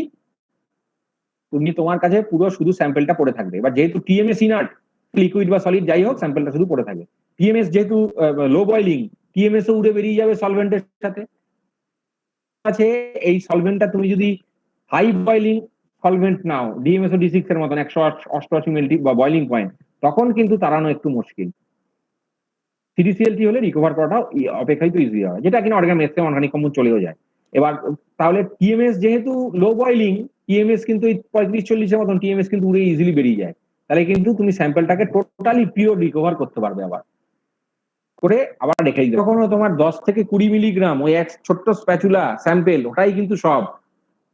তুমি তোমার কাছে পুরো শুধু স্যাম্পেলটা পড়ে থাকবে। এবার যেহেতু টিএমএস ইনার্ট, লিকুইড বা সলিড যাই হোক, স্যাম্পেলটা শুধু পড়ে থাকবে। টিএমএস যেহেতু লো বয়লিং, টিএমএস ও উড়ে বেরিয়ে যাবে সলভেন্টের সাথে। আছে এই সলভেন্টটা তুমি যদি হাই বয়লিং সলভেন্ট নাও, ডিএমএসও D6 এর মতন 188 মিলি বা বয়লিং পয়েন্ট, তখন কিন্তু তাড়ানো একটু মুশকিল। সিডিসিএলটি হলে রিকভার করাটা অপেক্ষায় তো ইজি হয়, যেটা কিনা অর্গানিক কম্পাউন্ড চলেও যায়। এবার তাহলে টিএমএস যেহেতু লো বয়লিং, টিএমএস কিন্তু 35-40-এর মতন টিএমএস কিন্তু উড়ে ইজিলি বেরিয়ে যায়, তাহলে কিন্তু তুমি স্যাম্পলটাকে টোটালি পিওর রিকভার করতে পারবে আবার করে, আবার রেখে দিতে। কখনো তোমার 10 থেকে 20 মিলিগ্রাম ওই এক ছোট্ট স্প্যাচুলা স্যাম্পেল, ওটাই কিন্তু সব।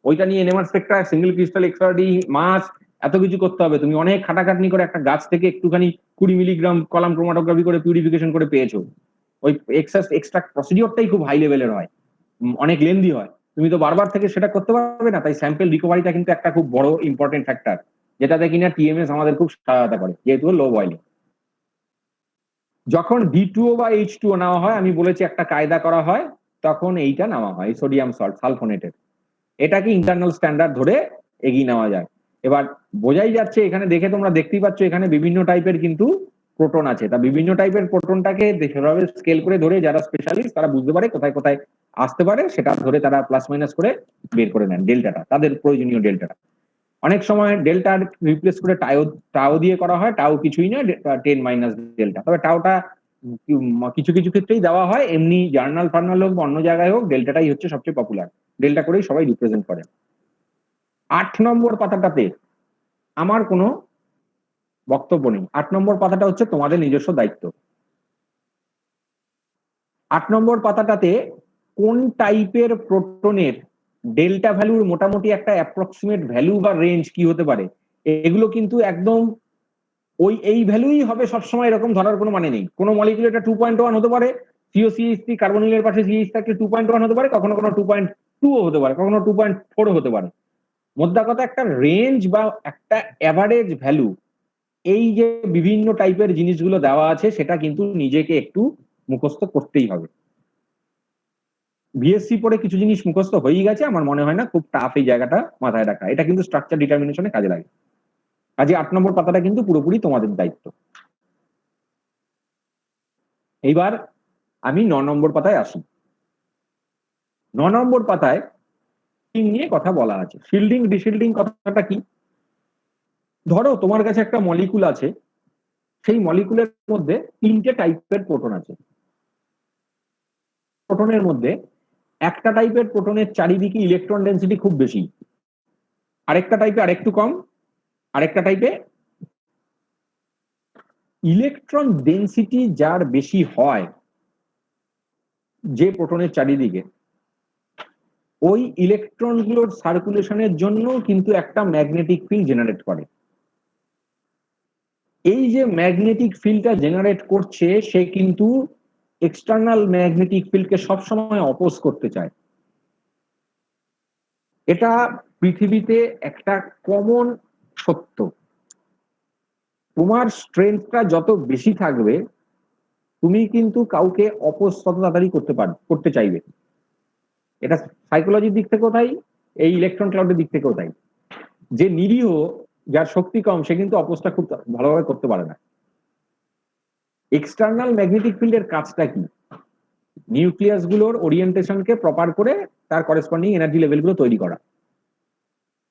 ওইটা নিয়ে NMR Spectra, single crystal XRD, মাস, এত কিছু করতে হবে। তুমি অনেক খাটাখাটনি করে একটা গাছ থেকে একটুখানি 20 মিলিগ্রাম কলাম ক্রোমাটোগ্রাফি করে পিউরিফিকেশন করে পেয়েছো। ওই এক্সট্রাক্ট প্রসিডিওরটাই খুব হাই লেভেলের হয়, অনেক লেন্দি হয়। তুমি তো বারবার থেকে সেটা করতে পারবে না, তাই স্যাম্পল রিকভারিটা কিন্তু একটা খুব বড় ইম্পর্টেন্ট ফ্যাক্টর, যেটাতে কিনা টিএমএস আমাদের খুব সহায়তা করে, যেহেতু লো বয়লিং। যখন D2O বা H2O নেওয়া হয়, আমি বলেছি একটা কায়দা করা হয়, তখন এইটা নেওয়া হয় সোডিয়াম সল্ট সালফোনেটের। এটাকে ইন্টারনাল স্ট্যান্ডার্ড ধরে এগিয়ে নেওয়া যায়। এবার বোঝাই যাচ্ছে, এখানে দেখে তোমরা দেখতেই পাচ্ছ এখানে বিভিন্ন টাইপের কিন্তু প্রোটন আছে, তা বিভিন্ন টাইপের প্রোটনটাকে সেভাবে স্কেল করে ধরে যারা স্পেশালিস্ট তারা বুঝতে পারে কোথায় কোথায় আসতে পারে, সেটা ধরে তারা প্লাস মাইনাস করে বের করে নেন ডেল্টাটা, তাদের প্রয়োজনীয় ডেল্টাটা। অনেক সময় ডেল্টা রিপ্লেস করে টাও দিয়ে করা হয়, টাও কিছুই না, 10 মাইনাস ডেল্টা। তবে টাওটা কিছু কিছু ক্ষেত্রেই দেওয়া হয়, এমনি জার্নাল ফার্নাল হোক বা অন্য জায়গায় হোক, ডেল্টাটাই হচ্ছে সবচেয়ে পপুলার, ডেল্টা করেই সবাই রিপ্রেজেন্ট করে। 8 নম্বর পাতাটাতে আমার কোনো বক্তব্য নেই, 8 নম্বর পাতাটা হচ্ছে তোমাদের নিজস্ব দায়িত্ব। 8 নম্বর পাতাটাতে কোন টাইপের প্রোটনের ডেল্টা ভ্যালুর মোটামুটি একটা অ্যাপ্রক্সিমেট ভ্যালু বা রেঞ্জ কি হতে পারে, এগুলো কিন্তু একদম এই ভ্যালুই হবে সবসময় এরকম ধরার কোনো মানে নেই। কোনো মলিকুল এটা 2.1 হতে পারে, COCH3 কার্বনিলের পাশে CH থাকলে 2.1 হতে পারে, কখনো কোনো 2.2 হতে পারে, কখনো 2.4 হতে পারে। মোদ্দা কথা একটা রেঞ্জ বা একটা অ্যাভারেজ ভ্যালু, এই যে বিভিন্ন টাইপের জিনিসগুলো দেওয়া আছে সেটা কিন্তু নিজেকে একটু মুখস্থ করতেই হবে। বিএসসি পড়ে কিছু জিনিস মুখস্থ হয়েই গেছে, আমার মনে হয় না খুব টাফ এই জায়গাটা মাথায় রাখা, এটা কিন্তু স্ট্রাকচার ডিটারমিনেশনে কাজে লাগে। কাজে 8 নম্বর পাতাটা কিন্তু পুরোপুরি তোমাদের দায়িত্ব। এইবার আমি 9 নম্বর পাতায় আসি। 9 নম্বর পাতায় নিয়ে কথা বলা আছে। শিল্ডিং ডিশিল্ডিং কথাটা কি? ধরো তোমার কাছে একটা মলিকুল আছে, সেই মলিকুলের মধ্যে 3টে টাইপের প্রোটন আছে। প্রোটনের মধ্যে একটা টাইপের প্রোটনের চারিদিকে ইলেকট্রন ডেন্সিটি খুব বেশি, আরেকটা টাইপে আরেকটু কম, আরেকটা টাইপে ইলেকট্রন ডেন্সিটি যার বেশি হয় যে প্রোটনের চারিদিকে, ওই ইলেকট্রনগুলোর সার্কুলেশনের জন্য কিন্তু একটা ম্যাগনেটিক ফিল্ড জেনারেট করে। এই যে ম্যাগনেটিক ফিল্ডটা জেনারেট করছে, সে কিন্তু এক্সটার্নাল ম্যাগনেটিক ফিল্ডকে সবসময় অপোজ করতে চায়। এটা পৃথিবীতে একটা কমন সত্য। তোমার স্ট্রেংথটা যত বেশি থাকবে, তুমি কিন্তু কাউকে অপোজ তত তাড়াতাড়ি করতে চাইবে। এটা সাইকোলজির দিক থেকেও তাই, এই ইলেকট্রন ক্লাউডের দিক থেকেও তাই। যে নিরীহ, যার শক্তি কম, সে কিন্তু অপোজটা খুব ভালোভাবে করতে পারে না। এক্সটার্নাল ম্যাগনেটিক ফিল্ডের কাজটা কি? নিউক্লিয়াস গুলোর ওরিয়েন্টেশনকে প্রপার করে তার করেসপন্ডিং এনার্জি লেভেল গুলো তৈরি করা।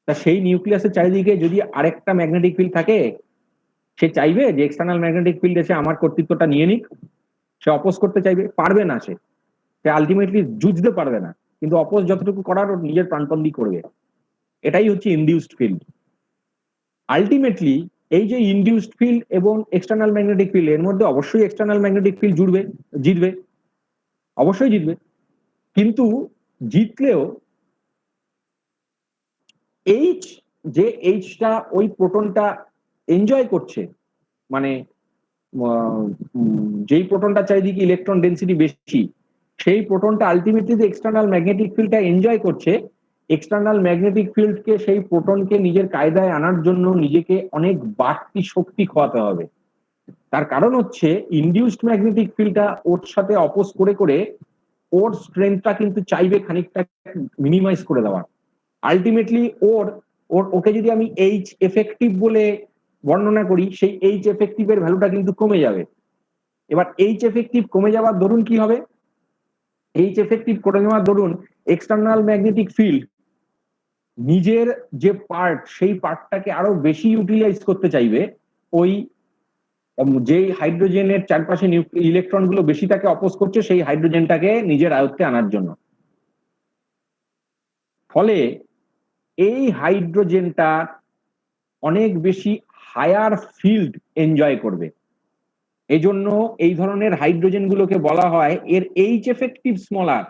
তা সেই নিউক্লিয়াসের চারিদিকে যদি আরেকটা ম্যাগনেটিক ফিল্ড থাকে, সে চাইবে যে এক্সটার্নাল ম্যাগনেটিক ফিল্ড এসে আমার কর্তৃত্বটা নিয়ে নিক? সে অপোজ করতে চাইবে? পারবে না, সে আলটিমেটলি যুঝতে পারবে না, কিন্তু অপোজ যতটুকু করার ওর নিজের প্রাণপণ দিয়ে করবে। এটাই হচ্ছে ইনডিউসড ফিল্ড। আলটিমেটলি এই যে ইনডিউসড ফিল্ড এবং এক্সটার্নাল ম্যাগনেটিক ফিল্ড, এর মধ্যে অবশ্যই এক্সটার্নাল ম্যাগনেটিক ফিল্ড জিতবে, অবশ্যই জিতবে। কিন্তু জিতলেও এইচ, যে এইচটা ওই প্রোটনটা এনজয় করছে, মানে যেই প্রোটনটা চারিদিকে ইলেকট্রন ডেন্সিটি বেশি, সেই প্রোটনটা আলটিমেটলি যে এক্সটার্নাল ম্যাগনেটিক ফিল্ডটা এনজয় করছে, এক্সটার্নাল ম্যাগনেটিক ফিল্ডকে সেই প্রোটনকে নিজের কায়দায় আনার জন্য নিজেকে অনেক বাড়তি শক্তি খোয়াতে হবে। তার কারণ হচ্ছে ইনডিউসড ম্যাগনেটিক ফিল্ডটা ওর সাথে অপোজ করে করে ওর স্ট্রেংথটা কিন্তু চাইবে খানিকটা মিনিমাইজ করে দেওয়া। আলটিমেটলি ওকে যদি আমি এইচ এফেক্টিভ বলে বর্ণনা করি, সেই এইচ এফেক্টিভের ভ্যালুটা কিন্তু কমে যাবে। এবার এইচ এফেক্টিভ কমে যাওয়ার দরুন কি হবে? এইচ এফেক্টিভ করে নেওয়ার দরুন এক্সটার্নাল ম্যাগনেটিক ফিল্ড নিজের যে পার্ট, সেই পার্টটাকে আরো বেশি ইউটিলাইজ করতে চাইবে, ওই যেই হাইড্রোজেনের চারপাশে ইলেকট্রন গুলো বেশি তাকে অপোজ করছে, সেই হাইড্রোজেনটাকে নিজের আয়ত্তে আনার জন্য। ফলে এই হাইড্রোজেনটা অনেক বেশি হায়ার ফিল্ড এনজয় করবে। এজন্য এই ধরনের হাইড্রোজেন গুলোকে বলা হয় এর এইচ এফেক্টিভ স্মলার,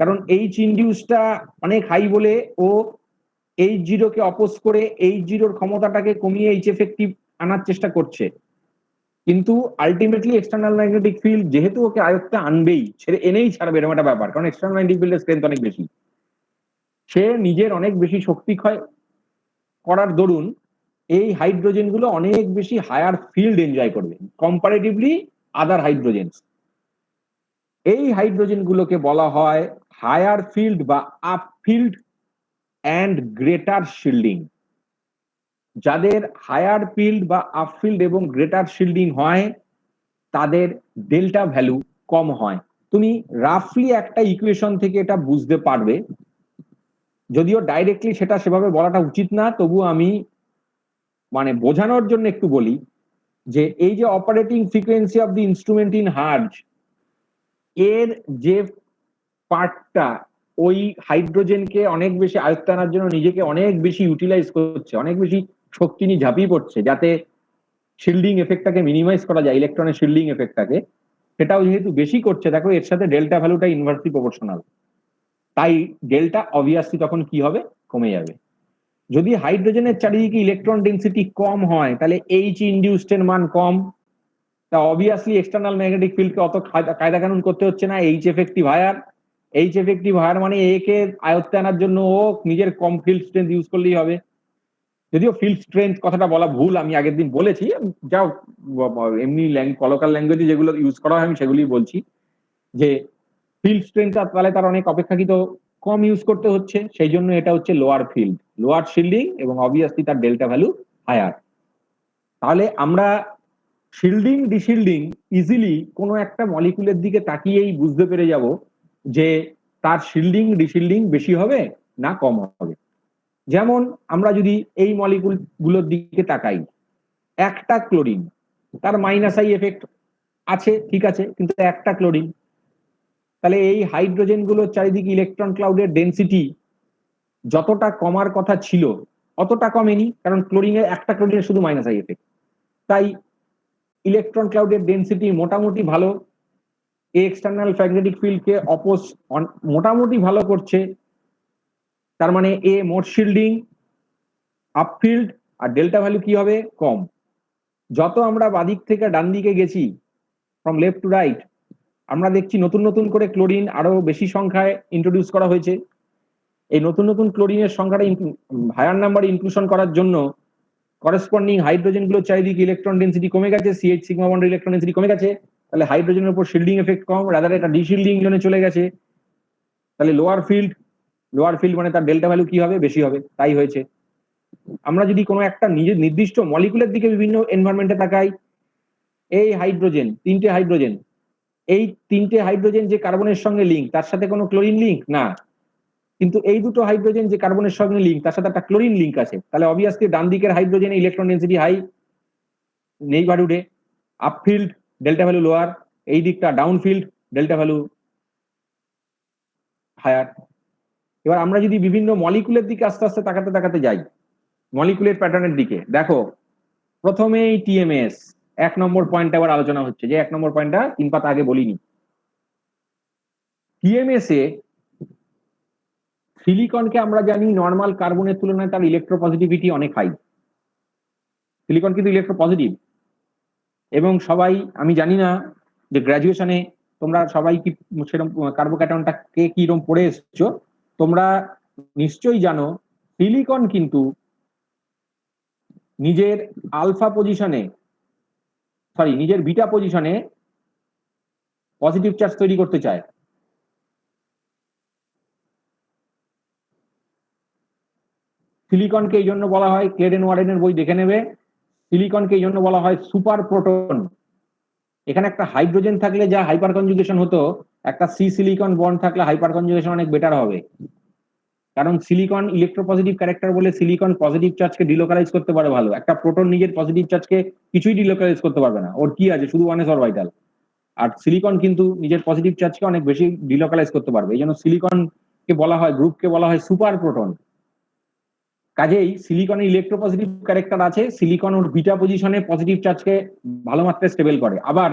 কারণ এইচ ইনডিউসটা অনেক হাই বলে ও এইচ জিরোকে অপোজ করে এইচ জিরোর ক্ষমতাটাকে কমিয়ে এইচ এফেক্টিভ আনার চেষ্টা করছে। কিন্তু আলটিমেটলি এক্সটার্নাল ম্যাগনেটিক ফিল্ড যেহেতু ওকে আয়ত্তে আনবেই, ছেড়ে এনেই ছাড়বে, এরকম একটা ব্যাপার, কারণ এক্সটার্নাল ম্যাগনেটিক ফিল্ডের স্ট্রেংথ অনেক বেশি। সে নিজের অনেক বেশি শক্তি ক্ষয় করার দরুন এই হাইড্রোজেন গুলো অনেক বেশি হায়ার ফিল্ড এনজয় করবে কম্পারেটিভলি আদার হাইড্রোজেন। এই হাইড্রোজেন গুলোকে বলা হয় হায়ার ফিল্ড বা up field and greater shielding. যাদের হায়ার ফিল্ড বা আপ ফিল্ড এবং গ্রেটার শিল্ডিং হয় তাদের ডেল্টা ভ্যালু কম হয়। তুমি রাফলি একটা ইকুয়েশন থেকে এটা বুঝতে পারবে, যদিও ডাইরেক্টলি সেটা সেভাবে বলাটা উচিত না, তবু আমি মানে বোঝানোর জন্য একটু বলি যে এই যে operating frequency of the instrument in hertz, এর যে পার্টটা ওই হাইড্রোজেনকে অনেক বেশি আয়ত্তে আনার জন্য নিজেকে অনেক বেশি ইউটিলাইজ করছে, অনেক বেশি শক্তি নিয়ে ঝাঁপিয়ে পড়ছে যাতে শিল্ডিং এফেক্টটাকে মিনিমাইজ করা যায়, ইলেকট্রনের শিল্ডিং এফেক্টটাকে, সেটাও যেহেতু বেশি করছে দেখো এর সাথে ডেল্টা ভ্যালুটা ইনভার্সলি প্রপোর্শনাল। তাই ডেল্টা অবভিয়াসলি তখন কি হবে, কমে যাবে। যদি হাইড্রোজেনের চারিদিকে ইলেকট্রন ডেন্সিটি কম হয় তাহলে এইচ ইনডিউসড এর মান কম, তা অবভিয়াসলি এক্সটার্নাল ম্যাগনেটিক ফিল্ডকে অত কায়দা কানুন করতে হচ্ছে না। H effective higher, H effective higher মানে এ কে আয়ত্তে আনার জন্য ও নিজের কম ফিল্ড স্ট্রেংথ ইউজ করলেই হবে। যদিও ফিল্ড স্ট্রেংথ কথাটা বলা ভুল, আমি আগের দিন বলেছি, যাও এমনি কলোকাল ল্যাঙ্গুয়েজে যেগুলো ইউজ করা হয় আমি সেগুলি বলছি যে ফিল্ড স্ট্রেংথটা তাহলে তার অনেক অপেক্ষাকৃত কম ইউজ করতে হচ্ছে, সেই জন্য এটা হচ্ছে লোয়ার ফিল্ড, লোয়ার শিল্ডিং, এবং অবভিয়াসলি তার ডেল্টা ভ্যালু হায়ার। তাহলে আমরা শিল্ডিং ডিশিল্ডিং ইজিলি কোনো একটা মলিকুলের দিকে তাকিয়েই বুঝতে পেরে যাব যে তার শিল্ডিং ডিশিল্ডিং বেশি হবে না কম হবে। যেমন আমরা যদি এই মলিকুল গুলোর দিকে তাকাই, একটা ক্লোরিন, তার মাইনাস আই এফেক্ট আছে ঠিক আছে, কিন্তু একটা ক্লোরিন, তাহলে এই হাইড্রোজেন গুলোর চারিদিকে ইলেকট্রন ক্লাউডের ডেন্সিটি যতটা কমার কথা ছিল অতটা কমেনি, কারণ ক্লোরিনের একটা ক্লোরিনের শুধু মাইনাস আই এফেক্ট। তাই ইলেকট্রন ক্লাউডের ডেন্সিটি মোটামুটি ভালো, এক্সটার্নাল ম্যাগনেটিক ফিল্ডকে অপোজ মোটামুটি ভালো করছে, তার মানে এ মোট শিল্ডিং আপফিল্ড, আর ডেল্টা ভ্যালু কি হবে, কম। যত আমরা বাদিক থেকে ডান দিকে গেছি ফ্রম লেফট টু রাইট, আমরা দেখছি নতুন নতুন করে ক্লোরিন আরো বেশি সংখ্যায় ইন্ট্রোডিউস করা হয়েছে। এই নতুন নতুন ক্লোরিনের সংখ্যাটা হায়ার নাম্বার ইনক্লুশন করার জন্য করেসপন্ডিং হাইড্রোজেন গুলোর চারিদিকে ইলেকট্রন ডেন্সিটি কমে গেছে, সিএইচ সিগমা বন্ডের ইলেকট্রন ডেন্সিটি কমে গেছে, তাহলে হাইড্রোজেনের উপর শিল্ডিং এফেক্ট কম, রাদার এটা ডিশিল্ডিং জোনে চলে গেছে, তাহলে লোয়ার ফিল্ড মানে তার ডেল্টা ভ্যালু কি হবে, বেশি হবে। তাই হয়েছে। আমরা যদি কোনো একটা নিজের নির্দিষ্ট মলিকুলের দিকে বিভিন্ন এনভায়রনমেন্টে তাকাই, এই হাইড্রোজেন, তিনটে হাইড্রোজেন, এই তিনটে হাইড্রোজেন যে কার্বনের সঙ্গে লিঙ্ক, তার সাথে কোনো ক্লোরিন লিঙ্ক না, কিন্তু এই দুটো হাইড্রোজেন যে কার্বনের সঙ্গে লিঙ্ক তার সাথে একটা ক্লোরিন লিঙ্ক আছে, তাহলে অবভিয়াসলি ডান দিকের হাইড্রোজেন ইলেকট্রন ডেন্সিটি হাই, নেইবারহুডে আপফিল্ড ডেল্টা ভ্যালু লোয়ার, এই দিকটা ডাউনফিল্ড ডেল্টা ভ্যালু হায়ার। এবার আমরা যদি বিভিন্ন মলিকুলের দিকে আস্তে আস্তে তাকাতে তাকাতে যাই, মলিকুলের প্যাটার্নের দিকে দেখো, প্রথমেই টিএমএস 1 নম্বর পয়েন্ট আবার আলোচনা হচ্ছে, যে 1 নম্বর পয়েন্টটা 3 পাতা আগে বলিনি। টিএমএস এ সিলিকনকে আমরা জানি নর্মাল কার্বনের তুলনায় তার ইলেকট্রোপজিটিভিটি অনেক হাই, সিলিকন কিন্তু ইলেকট্রোপজিটিভ, এবং সবাই, আমি জানি না যে গ্রাজুয়েশনে তোমরা সবাই কি সেরকম কার্বোক্যাটনটা কে কিরকম পড়ে এসছো, তোমরা নিশ্চয়ই জানো সিলিকন কিন্তু নিজের আলফা পজিশনে, সরি নিজের বিটা পজিশনে পজিটিভ চার্জ তৈরি করতে চায়। সিলিকনকে এই জন্য বলা হয়, ক্লেডেন ওয়ারেনের বই দেখে নেবে, সিলিকনকে এই জন্য বলা হয় সুপার প্রোটন। এখানে একটা হাইড্রোজেন থাকলে যা হাইপার কনজুগেশন হতো, একটা সি সিলিকন বন্ড থাকলে হাইপার কনজুগেশন অনেক বেটার হবে, কারণ সিলিকন ইলেকট্রোপজিটিভ ক্যারেক্টার বলে সিলিকন পজিটিভ চার্জকে ডিলোকালাইজ করতে পারে ভালো, একটা প্রোটন নিজের পজিটিভ চার্জকে কিছুই ডিলোকালাইজ করতে পারবে না, ওর কি আছে শুধু ওয়ান এস অরবিটাল, আর সিলিকন কিন্তু নিজের পজিটিভ চার্জকে অনেক বেশি ডিলোকালাইজ করতে পারবে, এই জন্য সিলিকনকে বলা হয়, গ্রুপকে বলা হয় সুপার প্রোটন। কাজেই সিলিকনের ইলেকট্রোপজিটিভ ক্যারেক্টার আছে, সিলিকন ওর বিটা পজিশনে পজিটিভ চার্জকে ভালো মাত্রায় স্টেবল করে, আবার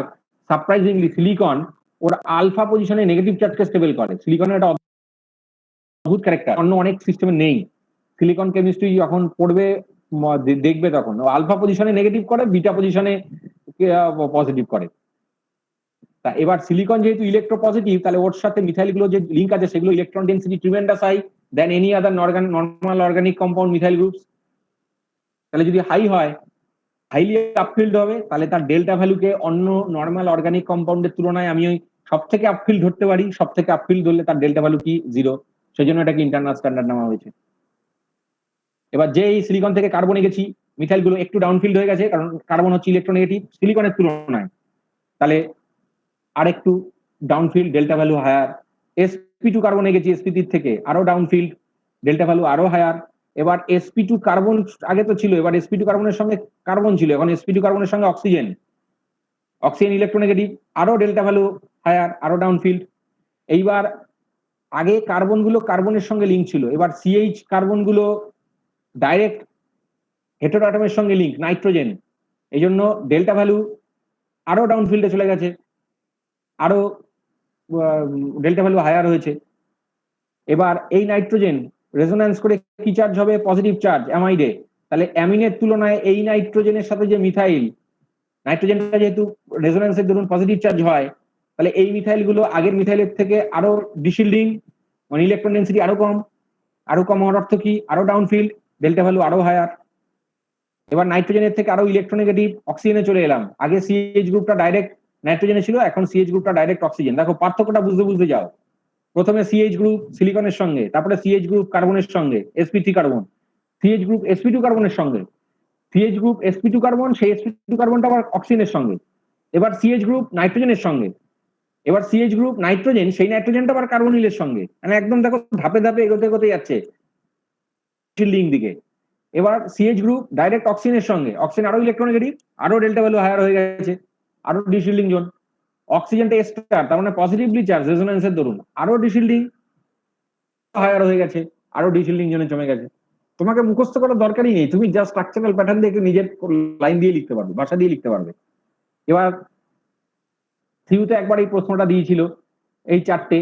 সারপ্রাইজিংলি সিলিকন ওর আলফা পজিশনে নেগেটিভ চার্জকে স্টেবল করে। সিলিকনের একটা অদ্ভুত ক্যারেক্টার, অন্য অনেক সিস্টেমে নেই। সিলিকন কেমিস্ট্রি যখন পড়বে দেখবে তখন আলফা পজিশনে নেগেটিভ করে, বিটা পজিশনে পজিটিভ করে। তা এবার সিলিকন যেহেতু ইলেকট্রো পজিটিভ, তাহলে ওর সাথে মিথাইল গুলো যে লিঙ্ক আছে সেগুলো electron density tremendous high, then any other normal organic compound methyl groups. তাহলে যদি হাই হয়, হাইলি আপফিল্ড হবে, তাহলে তার ডেল্টা ভ্যালুকে অন্য নর্মাল অর্গানিক কম্পাউন্ডের তুলনায় আমি ওই সব থেকে আপফিল্ড ধরতে পারি। সব থেকে আপফিল্ড ধরলে তার ডেল্টা ভ্যালু কি 0, সেই জন্য এটাকে ইন্টারনাল স্ট্যান্ডার্ড নেওয়া হয়েছে। এবার যে এই সিলিকন থেকে কার্বনে গেছি, মিথাইল গুলো একটু ডাউনফিল্ড হয়ে গেছে, কারণ কার্বন হচ্ছে ইলেকট্রোনেগেটিভ সিলিকনের তুলনায়, তাহলে আর একটু ডাউনফিল্ড, ডেল্টা ভ্যালু হায়ার। sp2 কার্বনে গেছি sp3 থেকে, আরো ডাউনফিল্ড, ডেল্টা ভ্যালু আরো হায়ার। এবার sp2 কার্বন আগে তো ছিল, এবার sp2 কার্বনের সঙ্গে কার্বন ছিল, এখন sp2 কার্বনের সঙ্গে অক্সিজেন, অক্সিজেন ইলেকট্রোনেগেটিভ, আরো ডেল্টা ভ্যালু হায়ার, আরো ডাউনফিল্ড। এইবার আগে কার্বন গুলো কার্বনের সঙ্গে লিঙ্ক ছিল, এবার সিএইচ কার্বন গুলো ডাইরেক্ট হেটেরো অ্যাটমের সঙ্গে লিঙ্ক, নাইট্রোজেন, এই জন্য ডেল্টা ভ্যালু আরো ডাউনফিল্ডে চলে গেছে, আরো ডেল্টা ভ্যালু হায়ার হয়েছে। এবার এই নাইট্রোজেন রেজোন্যান্স করে কি চার্জ হবে? পজিটিভ চার্জ অ্যামাইডে। তাহলে অ্যামিনের তুলনায় এই নাইট্রোজেনের সাথে যে মিথাইল, নাইট্রোজেনটা যেহেতু রেজোন্যান্সের দরুন পজিটিভ চার্জ হয়, তাহলে এই মিথাইল গুলো আগের মিথাইলের থেকে আরো ডিশিল্ডিং, মানে ইলেকট্রন ডেন্সিটি আরো কম। আরো কম হওয়ার অর্থ কি? আরো ডাউনফিল্ড, ডেল্টা ভ্যালু আরো হায়ার। এবার নাইট্রোজেনের থেকে আরো ইলেকট্রোনেগেটিভ, অক্সিজেনে চলে এলাম। আগে সিএইচ গ্রুপটা ডাইরেক্ট নাইট্রোজেনে ছিল, এখন সিএইচ গ্রুপটা ডাইরেক্ট অক্সিজেন। দেখো পার্থক্যটা বুঝতে বুঝতে যাও। প্রথমে সিএইচ গ্রুপ সিলিকনের সঙ্গে, তারপরে সিএইচ গ্রুপ কার্বনের সঙ্গে, sp3 carbon, CH group sp2 কার্বনের সঙ্গে, সিএইচ গ্রুপ sp2 কার্বন, সেই sp2 কার্বনটা আবার অক্সিজেনের সঙ্গে, এবার সিএইচ গ্রুপ নাইট্রোজেনের সঙ্গে, এবার সিএইচ গ্রুপ নাইট্রোজেন, সেই নাইট্রোজেনটা আবার কার্বনিলের সঙ্গে, মানে একদম দেখো ধাপে ধাপে এগোতে এগোতে যাচ্ছে লিঙ্ক দিকে। এবার সিএইচ গ্রুপ ডাইরেক্ট অক্সিজেনের সঙ্গে, অক্সিজেন আরো ইলেকট্রোনেগেটিভ, আরো ডেল্টা ভ্যালু হায়ার হয়ে গেছে, আরো ডিশিল্ডিং জোন। অক্সিজেনটা স্টার, তার মানে পজিটিভলি চার্জ রেজোন্যান্সের দরুন, আরো ডিশিল্ডিং হায়ার হয়ে গেছে, আরো ডিশিল্ডিং জোনে জমে গেছে। তোমাকে মুখস্থ করার দরকারই নেই, তুমি জাস্ট স্ট্রাকচারাল প্যাটার্ন দিয়ে নিজের লাইন দিয়ে লিখতে পারবে, ভাষা দিয়ে লিখতে পারবে। এবার থিউতে একবার এই প্রশ্নটা দিয়েছিল, এই চারটে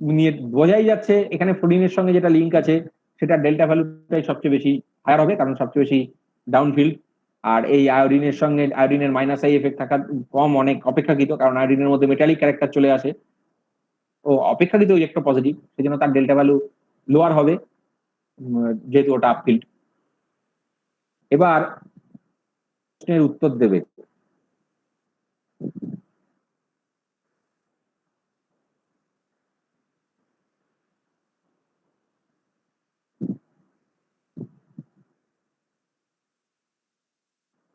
নিয়ে বোঝাই যাচ্ছে এখানে ফ্লোরিনের সঙ্গে যেটা লিঙ্ক আছে সেটা ডেল্টা ভ্যালুটাই সবচেয়ে বেশি হায়ার হবে, কারণ সবচেয়ে বেশি ডাউনফিল্ড। আর এই আয়োডিনের সঙ্গে আয়োডিনের মাইনাস আই এফেক্ট থাকা কম অনেক অপেক্ষাকৃত, কারণ আয়োডিনের মধ্যে মেটালিক ক্যারেক্টার চলে আসে, ও অপেক্ষাকৃত ইলেকট্রো পজিটিভ, সেই জন্য তার ডেল্টা ভ্যালু লোয়ার হবে, যেহেতু ওটা আপফিল্ড। এবার প্রশ্নের উত্তর দেবে।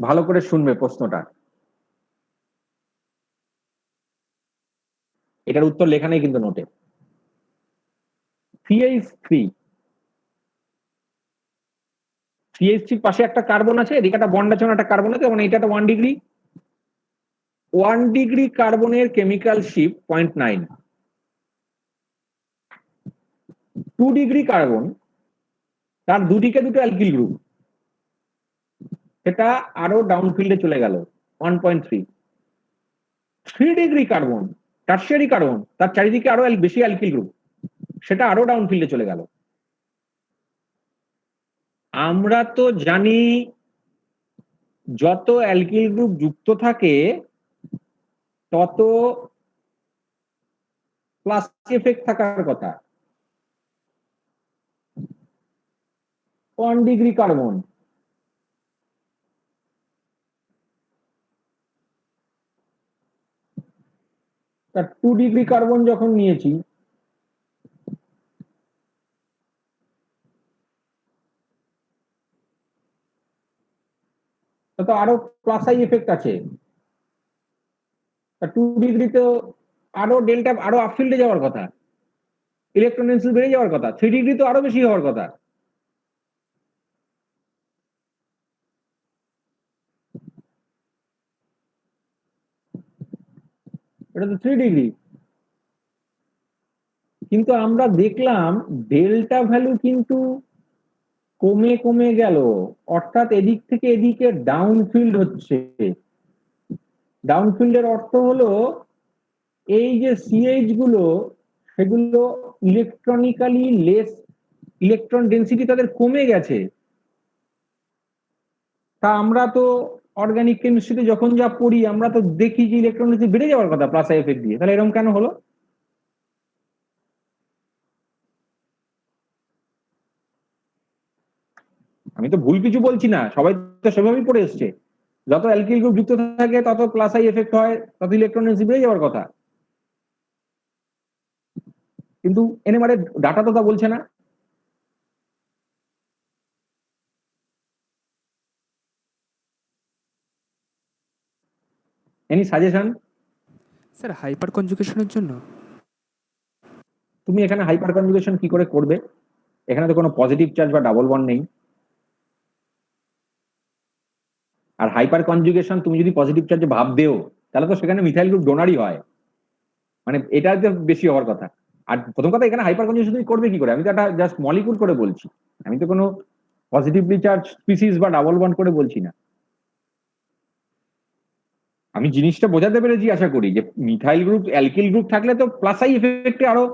ভালো করে শুনবে প্রশ্নটা, এটার উত্তর লেখা নেই কিন্তু নোটে। CH3, CH3 পাশে একটা কার্বন আছে, এদিকে একটা বন্ড আছে, একটা কার্বন আছে, মানে এটা একটা 1 ডিগ্রি। 1 ডিগ্রি কার্বনের কেমিক্যাল শিপ 0.9। 2 ডিগ্রি কার্বন, তার দুদিকে দুটো অ্যালকিল গ্রুপ, সেটা আরো ডাউনফিল্ডে চলে গেল 1.3। 3 ডিগ্রি কার্বন, টারশিয়ারি কার্বন, তার চারিদিকে আরো বেশি অ্যালকিল গ্রুপ, সেটা আরো ডাউনফিল্ডে চলে গেল। আমরা তো জানি যত অ্যালকিল গ্রুপ যুক্ত থাকে তত প্লাস এফেক্ট থাকার কথা। 1 ডিগ্রি কার্বন, তার 2 ডিগ্রি কার্বন যখন নিয়েছি, তো আরো প্লাস আই এফেক্ট আছে। 2 ডিগ্রিতে আরো ডেল্টা, আরো আপফিল্ডে যাওয়ার কথা, ইলেকট্রন ডেন্সিটি বেড়ে যাওয়ার কথা। 3 ডিগ্রি তো আরো বেশি হওয়ার কথা। এটা তো 3 ডিগ্রি, কিন্তু আমরা দেখলাম ডেল্টা ভ্যালু কিন্তু কমে কমে গেল, অর্থাৎ এদিক থেকে এদিকে ডাউনফিল্ড হচ্ছে। ডাউনফিল্ডের অর্থ হলো এই যে সিএইচ গুলো, সেগুলো ইলেকট্রনিক্যালি লেস, ইলেকট্রন ডেন্সিটি তাদের কমে গেছে। তা আমরা তো অর্গানিক কেমিস্ট্রিতে যখন যা পড়ি, আমরা তো দেখি যে ইলেকট্রন ডেন্সিটি বেড়ে যাওয়ার কথা প্লাস আই এফেক্ট দিয়ে, তাহলে এরকম কেন হলো? আমি তো ভুল কিছু বলছি না, সবাই তো সেভাবেই পড়ে এসছে। যত অ্যালকিল গ্রুপ যুক্ত থাকে তত প্লাস আই এফেক্ট হয়, তত ইলেকট্রন ডেন্সিটি বেড়ে যাওয়ার কথা। কিন্তু এনএমআর এর ডাটা তো তা বলছে না। Any suggestion? স্যার হাইপার কনজুগেশনের জন্য তুমি এখানে হাইপার কনজুগেশন কি করে করবে? এখানে তো কোনো পজিটিভ চার্জ বা ডাবল বন্ড নেই। আর হাইপার কনজুগেশন তুমি যদি পজিটিভ চার্জে ভাব দেও, তাহলে তো সেখানে মিথাইল গ্রুপ ডোনারই হয়, মানে এটা তো বেশি হওয়ার কথা। আর প্রথম কথা, এখানে হাইপার কনজুগেশন তুমি করবে কি করে? আমি তো একটা জাস্ট মলিকুল করে বলছি, আমি তো কোনো পজিটিভলি চার্জ স্পিসিস বা ডাবল বন্ড করে বলছি না। আমি জিনিসটা বোঝাতে পেরেছি আশা করি, যে মিথাইল গ্রুপ অ্যালকিল গ্রুপ থাকলে তো প্লাস আই এফেক্টে আরো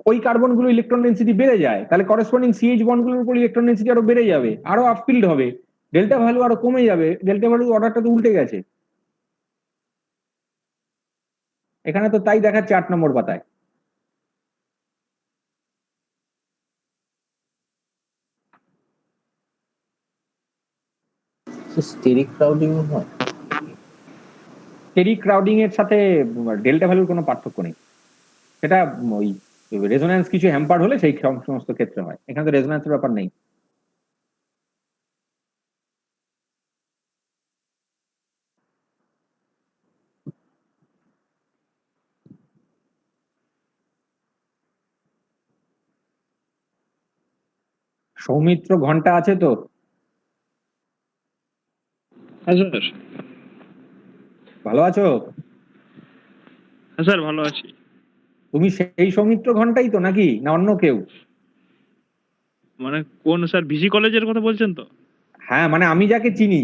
ওই কার্বন গুলো ইলেকট্রন ডেন্সিটি বেড়ে যায়, তাহলে করেসপন্ডিং সিএইচ বন্ডগুলোর উপর ইলেকট্রন ডেন্সিটি আরো বেড়ে যাবে, আরো আপফিল্ড হবে, ডেল্টা ভ্যালু আরো কমে যাবে। ডেল্টা ভ্যালু অর্ডারটা তো উল্টে গেছে। এখানে তো তাই দেখাচ্ছে 8 নম্বর পাতায়। স্টেরিক ক্রাউডিং হয়। স্টেরিক ক্রাউডিং এর সাথে ডেল্টা ভ্যালুর কোনো পার্থক্য নেই। সেটা ওই রেজোন্যান্স কিছু হ্যাম্পার হলে সেই সমস্ত ক্ষেত্রে হয়, এখানে তো রেজোন্যান্সের ব্যাপার নেই। সৌমিত্র ঘন্টা আছে তো? হ্যাঁ স্যার। ভালো আছো? হ্যাঁ স্যার, ভালো আছি। তুমি সেই সৌমিত্র ঘন্টাই তো নাকি, না অন্য কেউ? মানে কোন স্যার, ভিসি কলেজের কথা বলছেন তো? হ্যাঁ, মানে আমি যাকে চিনি।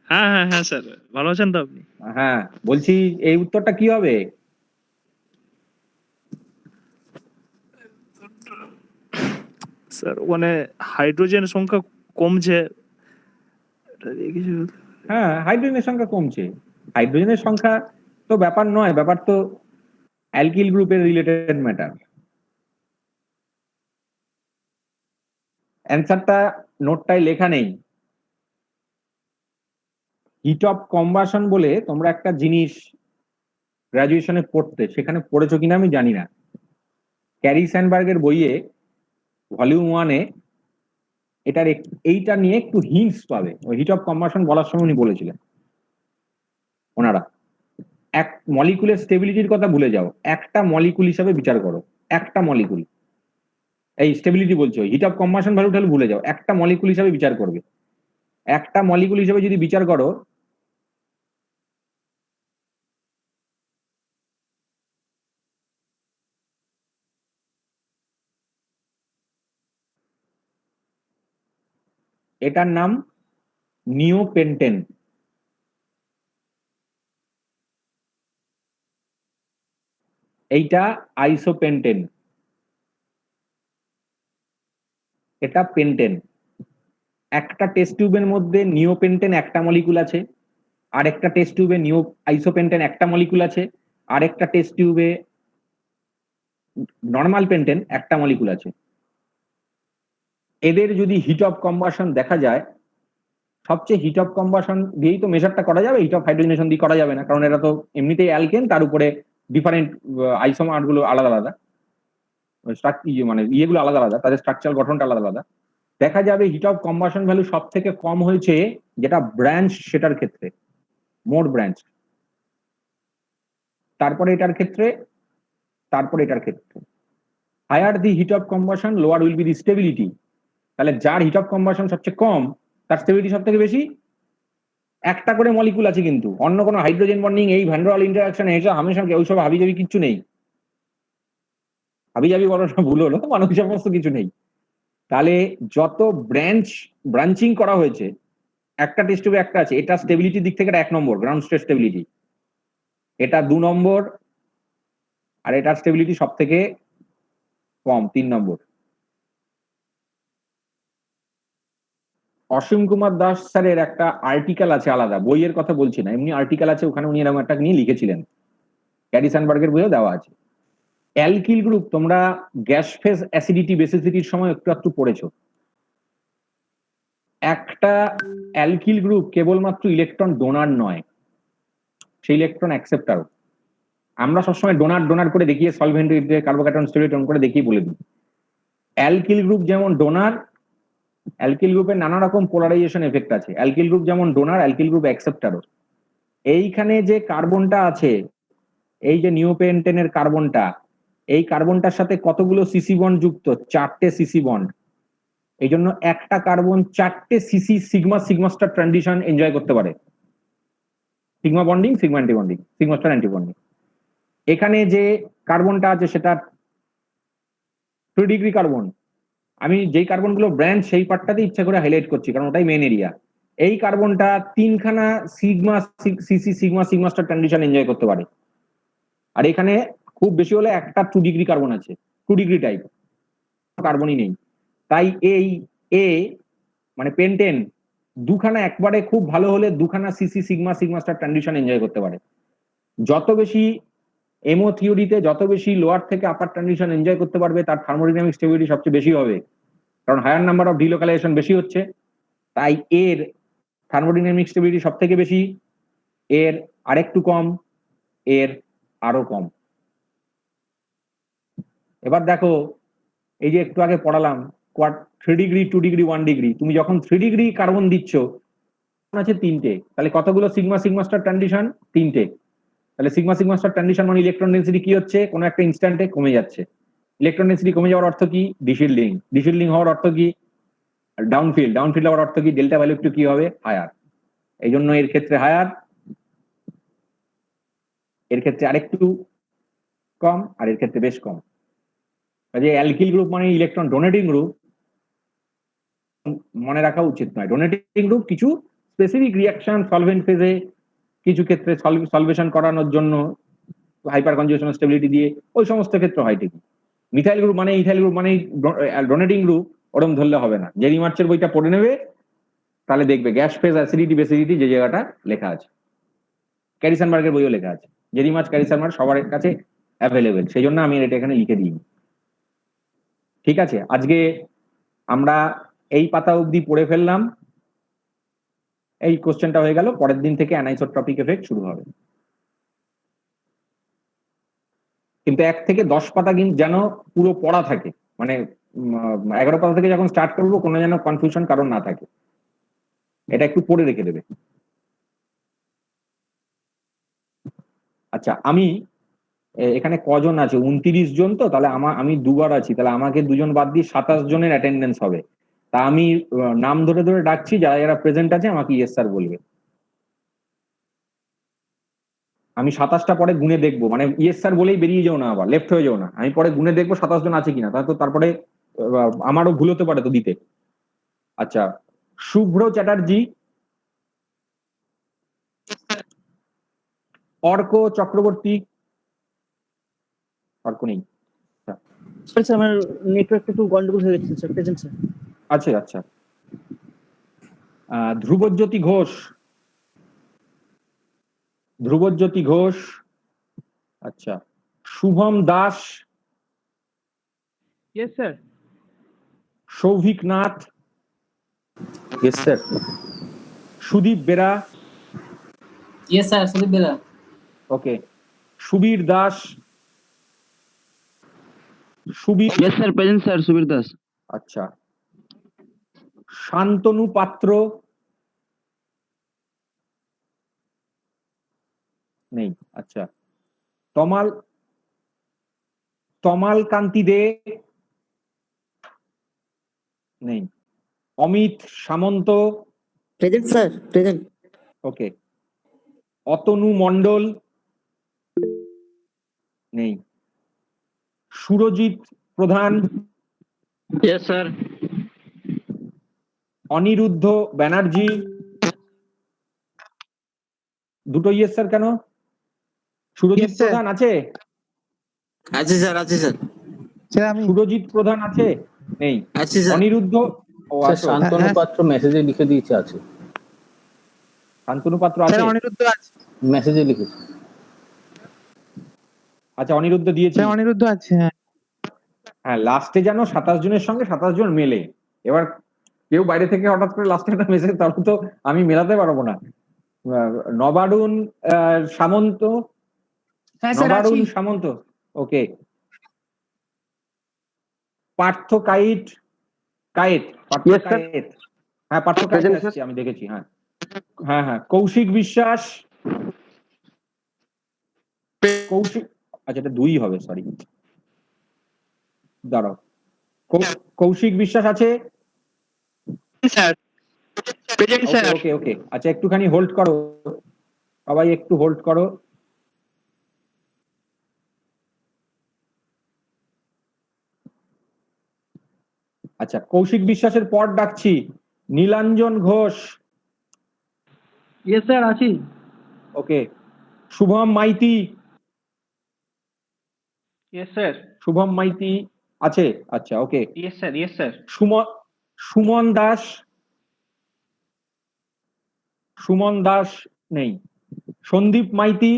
হ্যাঁ হ্যাঁ হ্যাঁ স্যার, ভালো আছেন তো আপনি? হ্যাঁ, বলছি এই উত্তরটা কি হবে? স্যার ওখানে হাইড্রোজেন সংখ্যা কমছে। হ্যাঁ, হাইড্রোজেনের সংখ্যা কমছে। হাইড্রোজেনের সংখ্যা তো ব্যাপার নয়, ব্যাপার তো অ্যালকিল গ্রুপের রিলেটেড ম্যাটার। অ্যান্সারটা নোটটায় লেখা নেই। হিট অফ কম্বাশন বলে তোমরা একটা জিনিস গ্রাজুয়েশনে পড়তে, সেখানে পড়েছো কিনা আমি জানি না। ক্যারি স্যানবার্গের বইয়ে ভলিউম 1-এ এটার এইটা নিয়ে একটু হিন্টস পাবে। ওই হিট অফ কম্বাশন বলার সময় উনি বলেছিলেন ওনারা, এক মলিকুলের স্টেবিলিটির কথা ভুলে যাও, একটা মলিকুল হিসাবে বিচার করো। একটা মলিকুল, এই স্টেবিলিটি বলছো, হিট অফ কম্বাশন ভ্যালু তাহলে ভুলে যাও, একটা মলিকুল হিসাবে বিচার করবে। একটা মলিকুল হিসাবে যদি বিচার করো, এটার নাম নিওপেন্টেন। এইটা আইসোপেন্টেন, এটা পেন্টেন। একটা টেস্ট টিউবের মধ্যে নিওপেন্টেন একটা মলিকুল আছে, আর একটা টেস্ট টিউবে আইসোপেন্টেন একটা মলিকুল আছে, আর একটা টেস্ট টিউবে নর্মাল পেন্টেন একটা মলিকুল আছে। এদের যদি হিট অফ কম্বাশন দেখা যায়, সবচেয়ে হিট অফ কম্বাশন দিয়েই তো মেজারটা করা যাবে, হিট অফ হাইড্রোজেনেশন দিয়ে করা যাবে না, কারণ এরা তো এমনিতেই অ্যালকেন, তার উপরে ডিফারেন্ট আইসোমার গুলো আলাদা আলাদা, মানে ইয়েগুলো আলাদা আলাদা, তাদের স্ট্রাকচারাল গঠনটা আলাদা আলাদা। দেখা যাবে হিট অফ কম্বাশন ভ্যালু সব থেকে কম হয়েছে যেটা ব্রাঞ্চ, সেটার ক্ষেত্রে মোর ব্রাঞ্চ, তারপরে এটার ক্ষেত্রে, তারপরে এটার ক্ষেত্রে। Higher the heat of combustion lower will be the stability. তাহলে যার হিট অফ কম্বাশন সবচেয়ে কম, তার স্টেবিলিটি সব থেকে বেশি। একটা করে মলিকুল আছে কিন্তু, অন্য কোনো হাইড্রোজেন বন্ডিং, এই ভ্যান ইন্টারাকশন, এইসব হামেশা ওইসব হাবিজাবি কিচ্ছু নেই। হাবিজাবি বলাটা ভুল হলো, মানুষ সমস্ত কিছু নেই। তাহলে যত ব্রাঞ্চিং করা হয়েছে, একটা টেস্ট টিউবে একটা আছে, এটা স্টেবিলিটির দিক থেকে 1 নম্বর গ্রাউন্ড স্টেট স্টেবিলিটি, এটা 2 নম্বর, আর এটার স্টেবিলিটি সব থেকে কম 3 নম্বর। অসীম কুমার দাস স্যারের একটা আর্টিকেল আছে আলাদা, বইয়ের কথা বলছি না, এমনি আর্টিকেল আছে, ওখানে উনি এরকম একটা নিয়ে লিখেছিলেন, ক্যারিসনবার্গের বইও দেওয়া আছে। অ্যালকিল গ্রুপ তোমরা গ্যাস ফেজ অ্যাসিডিটি বেসিসিটির সময় একটু একটু পড়েছো। একটা অ্যালকিল গ্রুপ কেবলমাত্র ইলেকট্রন ডোনার নয়, সেই ইলেকট্রন অ্যাকসেপ্টার। আমরা সবসময় ডোনার ডোনার করে দেখিয়ে সলভেন্ট কার্বোক্যাটায়ন স্টেরিক করে দেখিয়ে বলে দিই। অ্যালকিল গ্রুপ যেমন ডোনার, অ্যালকিল গ্রুপের নানা রকম পোলারাইজেশন এফেক্ট আছে। অ্যালকিল গ্রুপ যেমন ডোনার, অ্যালকিল গ্রুপ অ্যাকসেপ্টারও। এইখানে যে কার্বনটা আছে, এই যে নিওপেন্টেনের কার্বনটা, এই কার্বনটার সাথে কতগুলো সিসি বন্ড যুক্ত? 4টে সিসি বন্ড। এই জন্য একটা কার্বন 4টে CC sigma sigma star transition enjoy করতে পারে। Sigma bonding, sigma antibonding, sigma star antibonding. এখানে যে কার্বনটা আছে সেটা 3 ডিগ্রি কার্বন। আমি যেই কার্বনগুলো ব্র্যান্ড সেই পার্টটাতে ইচ্ছা করে হাইলাইট করছি কারণ ওটাই মেন এরিয়া। এই কার্বনটা 3খানা sigma CC sigma sigma star transition enjoy করতে পারে। আর এখানে খুব বেশি হলে একটা 2 ডিগ্রি কার্বন আছে, 2 ডিগ্রি টাইপ কার্বনই নেই। তাই এই এ মানে পেন্টেন দুখানা একবারে খুব ভালো হলে দুখানা CC sigma sigma star transition enjoy করতে পারে। যত বেশি এমও থিওরিতে যত বেশি লোয়ার থেকে আপার ট্রানজিশন এনজয় করতে পারবে তার থার্মোডাইনামিক স্টেবিলিটি সবচেয়ে বেশি হবে, কারণ হায়ার নাম্বার অফ ডিলোকালাইজেশন বেশি হচ্ছে। তাই এর থার্মোডাইনামিক স্টেবিলিটি সব থেকে বেশি, এর আরেকটু কম, এর আরো কম। এবার দেখো, এই যে একটু আগে পড়ালাম 3 ডিগ্রি 2 ডিগ্রি 1 ডিগ্রি, তুমি যখন 3 ডিগ্রি কার্বন দিচ্ছ আছে 3টে, তাহলে কতগুলো সিগমা সিগমা স্টার ট্রানজিশন? 3টে। তাহলে সিগমা সিগমা স্টার ট্রানজিশন মানে ইলেকট্রন ডেন্সিটি কি হচ্ছে? কোনো একটা ইনস্ট্যান্টে কমে যাচ্ছে। ইলেকট্রন ডেন্সিটি কমে যাওয়ার অর্থ কি? ডিশিল্ডিং। ডিশিল্ডিং হওয়ার অর্থ কি? ডাউনফিল্ড। ডাউনফিল্ড হওয়ার অর্থ কি? ডেল্টা ভ্যালু একটু কি হবে? হায়ার। এই জন্য এর ক্ষেত্রে হায়ার, এর ক্ষেত্রে আরেকটু কম, আর এর ক্ষেত্রে বেশ কম। কাজে অ্যালকিল গ্রুপ মানে ইলেকট্রন ডোনেটিং গ্রুপ মনে রাখা উচিত নয়। ডোনেটিং গ্রুপ কিছু স্পেসিফিক রিয়াকশন সলভেন্ট ফেজে কিছু ক্ষেত্রে সলভেশন করানোর জন্য হাইপার কনজুগেশন স্টেবিলিটি দিয়ে ওই সমস্ত ক্ষেত্রে হয় ঠিকই। মিথাইল গ্রুপ মানে ইথাইল গ্রুপ মানে ডোনেটিং গ্রুপ ওরম ধরলে হবে না। জেরি মার্চের বইটা পড়ে নেবে, তাহলে দেখবে গ্যাস ফেজ অ্যাসিডিটি বেসিডিটি যে জায়গাটা লেখা আছে। ক্যারিসনবার্গের বইও লেখা আছে। জেরি মার্চ ক্যারিসনবার্গ সবার কাছে অ্যাভেলেবেল, সেই জন্য আমি এটা এখানে লিখে দিই। ঠিক আছে, আজকে আমরা এই পাতা অবধি পড়ে ফেললাম। এই কোশ্চেনটা হয়ে গেল। পরের দিন থেকে অ্যানাইসোট্রপিক এফেক্ট শুরু হবে। কিন্তু 1 থেকে 10 পাতা কিন্তু যেন পুরো পড়া থাকে, মানে 11 পাতা থেকে যখন স্টার্ট করবো কোনো যেন কনফিউশন কারণ না থাকে, এটা একটু পড়ে রেখে দেবে। আচ্ছা, আমি এখানে কজন আছে? 29 জন। তো তাহলে আমি দুবার আছি, তাহলে আমাকে দুজন বাদ দিয়ে 27 জনের অ্যাটেন্ডেন্স হবে। তা আমি নাম ধরে ধরে ডাকছি, যারা যারা প্রেজেন্ট আছে আমাকে ইয়েস স্যার বলবে। আমি 27টা পরে গুনে দেখবো, মানে ইয়েস স্যার বলেই বেরিয়ে যাও না, আবার লেফট হয়ে যাও না। আমি পরে গুনে দেখবো 27 জন আছে কিনা, তারপরে আমারও ভুল হতে পারে তো দিতে। আচ্ছা, শুভ্র চ্যাটার্জি, অর্ক চক্রবর্তী, অর্ক নেই। স্যার আমার নেটওয়ার্ক একটু গন্ডগোল হয়ে গেছে স্যার, প্রেজেন্ট স্যার। আচ্ছা আচ্ছা, ধ্রুবজ্যোতি ঘোষ, ধ্রুবজ্যোতি ঘোষ। আচ্ছা, Shubham Das, yes sir. Souvik Nath, yes sir. Sudip Bera, yes sir, Sudip Bera. Okay. Subir Das, Subir. Yes sir, present sir, Subir Das. আচ্ছা, শান্তনু পাত্র নেই। আচ্ছা, তমাল কান্তি দে নেই। Amit Samanta, present sir, present. Okay. Atanu Mondal নেই। সুরজিৎ প্রধান, ইয়েস স্যার। অনিরুদ্ধ ব্যানার্জি। দুটো ইয়েস স্যার কেন? সুরজিৎ প্রধান আছে? আছে স্যার, আছে স্যার। সুরজিৎ প্রধান আছে? নেই। আছে স্যার। অনিরুদ্ধ, ও স্যার আছো। শান্তনু পাত্র মেসেজে লিখে দিয়েছে আছে। শান্তনু পাত্র আছে? অনিরুদ্ধ আছে, মেসেজে লিখেছে। আচ্ছা, অনিরুদ্ধ দিয়েছি। অনিরুদ্ধ আছে। হ্যাঁ, লাস্টে যেন 27 জনের সঙ্গে 27 জন মেলে। এবার কেউ বাইরে থেকে হঠাৎ করে লাস্টে একটা মেসেজ, তাহলে তো আমি মেলাতে পারবো না। নবারুণ সামন্ত, হ্যাঁ স্যার আছি। Nabarun Samanta, okay. Partha Kayet, Partha Yes, sir. Kayet, হ্যাঁ পার্থ কায়েত Present, sir. আসছে, আমি দেখেছি, হ্যাঁ হ্যাঁ হ্যাঁ। কৌশিক বিশ্বাস, কৌশিক, আচ্ছা এটা 2 হবে, সরি দাঁড়াও। কৌশিক বিশ্বাস আছে? Sir present okay sir okay okay, আচ্ছা একটুখানি হোল্ড করো, সবাই একটু হোল্ড করো। আচ্ছা, কৌশিক বিশ্বাসের পর ডাকছি নীলাঞ্জন ঘোষ, ইয়েস স্যার আছি ওকে। শুভম মাইতি, ইয়েস স্যার শুভম মাইতি আছে, আচ্ছা ওকে। ইয়েস স্যার সুমন দাস, সুমন দাস নেই। সন্দীপ মাইতি,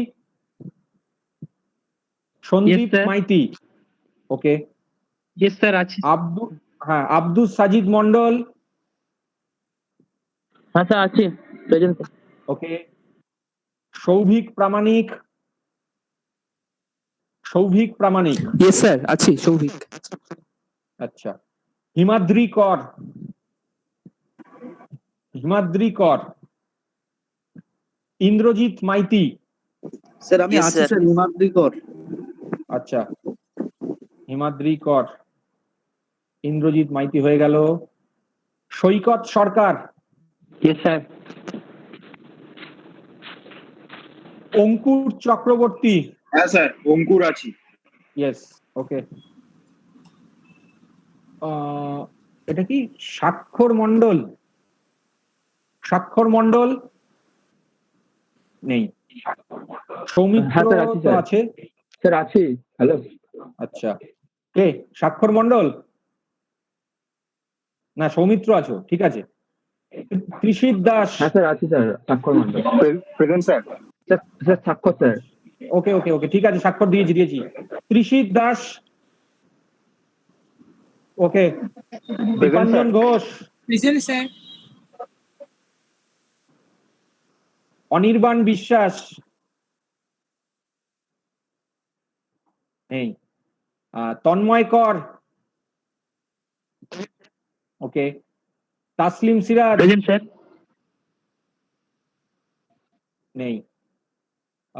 সন্দীপ sir. মাইতি, ওকে। ইয়েস স্যার আছি আব্দুল সাজিদ মন্ডল, হ্যাঁ স্যার আছি প্রেজেন্ট ওকে। সৌভিক প্রামাণিক, সৌভিক প্রামাণিক, ইয়েস স্যার আছি সৌভিক। আচ্ছা। হিমাদ্রি কর, হিমাদ্রি কর। ইন্দ্রজিৎ মাইতি, স্যার আমি আছি স্যার, হিমাদ্রি কর। আচ্ছা হিমাদ্রি কর, ইন্দ্রজিৎ মাইতি হয়ে গেল। সৈকত সরকার, ইয়েস স্যার অঙ্কুর চক্রবর্তী, হ্যাঁ স্যার অঙ্কুর আছি। Yes okay. এটা কি স্বাক্ষর মন্ডল? স্বাক্ষর মন্ডল নেই। সৌমিত্র হ্যাঁ, স্যার, আছি, তো স্যার। আছে, স্যার আছি, হ্যালো। আচ্ছা। কে স্বাক্ষর মন্ডল? না সৌমিত্র আছো, ঠিক আছে। ত্রিশিত দাস, হ্যাঁ স্যার আছি স্যার, স্বাক্ষর মন্ডল। Present sir. স্যার স্বাক্ষর স্যার। ওকে ওকে ওকে, ঠিক আছে, স্বাক্ষর দিয়েছি। ত্রিশিত দাস, ওকে। Dipanjan Ghosh, present sir. অনির্বাণ বিশ্বাস নেই। তন্ময় কর, ওকে। তাসলিম সিরাজ প্রেজেন্ট স্যার নেই,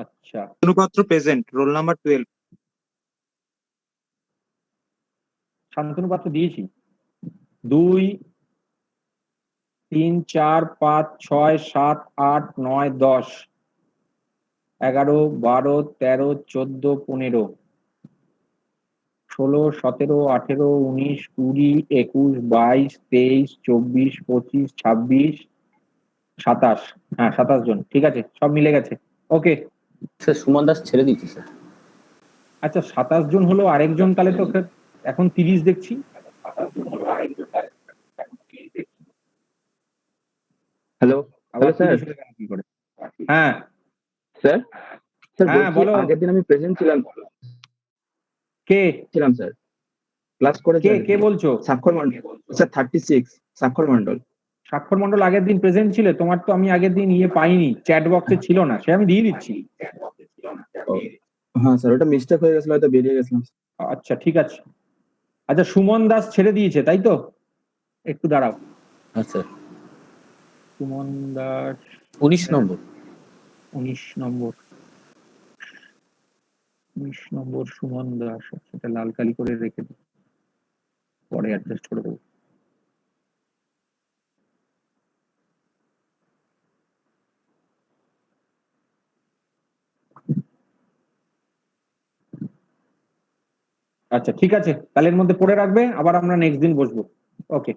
আচ্ছা। শান্তনুপাত্র প্রেজেন্ট, রোল নাম্বার 12। শান্তনু পাত্র দিয়েছি। 2 3 4 5 6 7 8 9 10 11 12 13 14 15 16 17 18 19 20 21 22 23 24 25 26 27, হ্যাঁ 27 জন, ঠিক আছে, সব মিলে গেছে, ওকে। স্যার সুমন দাস ছেড়ে দিয়েছি স্যার। আচ্ছা 27 জন হলো, আরেকজন তাহলে তো এখন 30 দেখছি। হ্যালো আবার স্যার। 30 হয়ে গেল কি করে? হ্যাঁ স্যার স্যার হ্যাঁ, বলছি বলো। আগের দিন আমি প্রেজেন্ট ছিলাম স্যার, ক্লাস করে কে বলছো? স্বাক্ষর মন্ডল স্যার 36, স্বাক্ষর মন্ডল। স্বাক্ষর মন্ডল আগের দিন প্রেজেন্ট ছিল, তোমার তো আমি আগের দিন পাইনি, চ্যাট বক্সে ছিল না, সে আমি দিয়ে দিচ্ছি। হ্যাঁ স্যার, ওটা মিস্টেক হয়ে গেছিল, হয়তো বেরিয়ে গেছিলাম। আচ্ছা ঠিক আছে। আচ্ছা সুমন দাস ছেড়ে দিয়েছে তাই তো? একটু দাঁড়াও। হ্যাঁ স্যার। সুমন দাস 19 নম্বর। 19 নম্বর, 19 নম্বর সুমন দাস, সেটা লাল কালি করে রেখে দিই, পরে অ্যাডজাস্ট করে দেবো। আচ্ছা ঠিক আছে, তাহলে এর মধ্যে পড়ে রাখবে, আবার আমরা নেক্সট দিন বসবো, ওকে।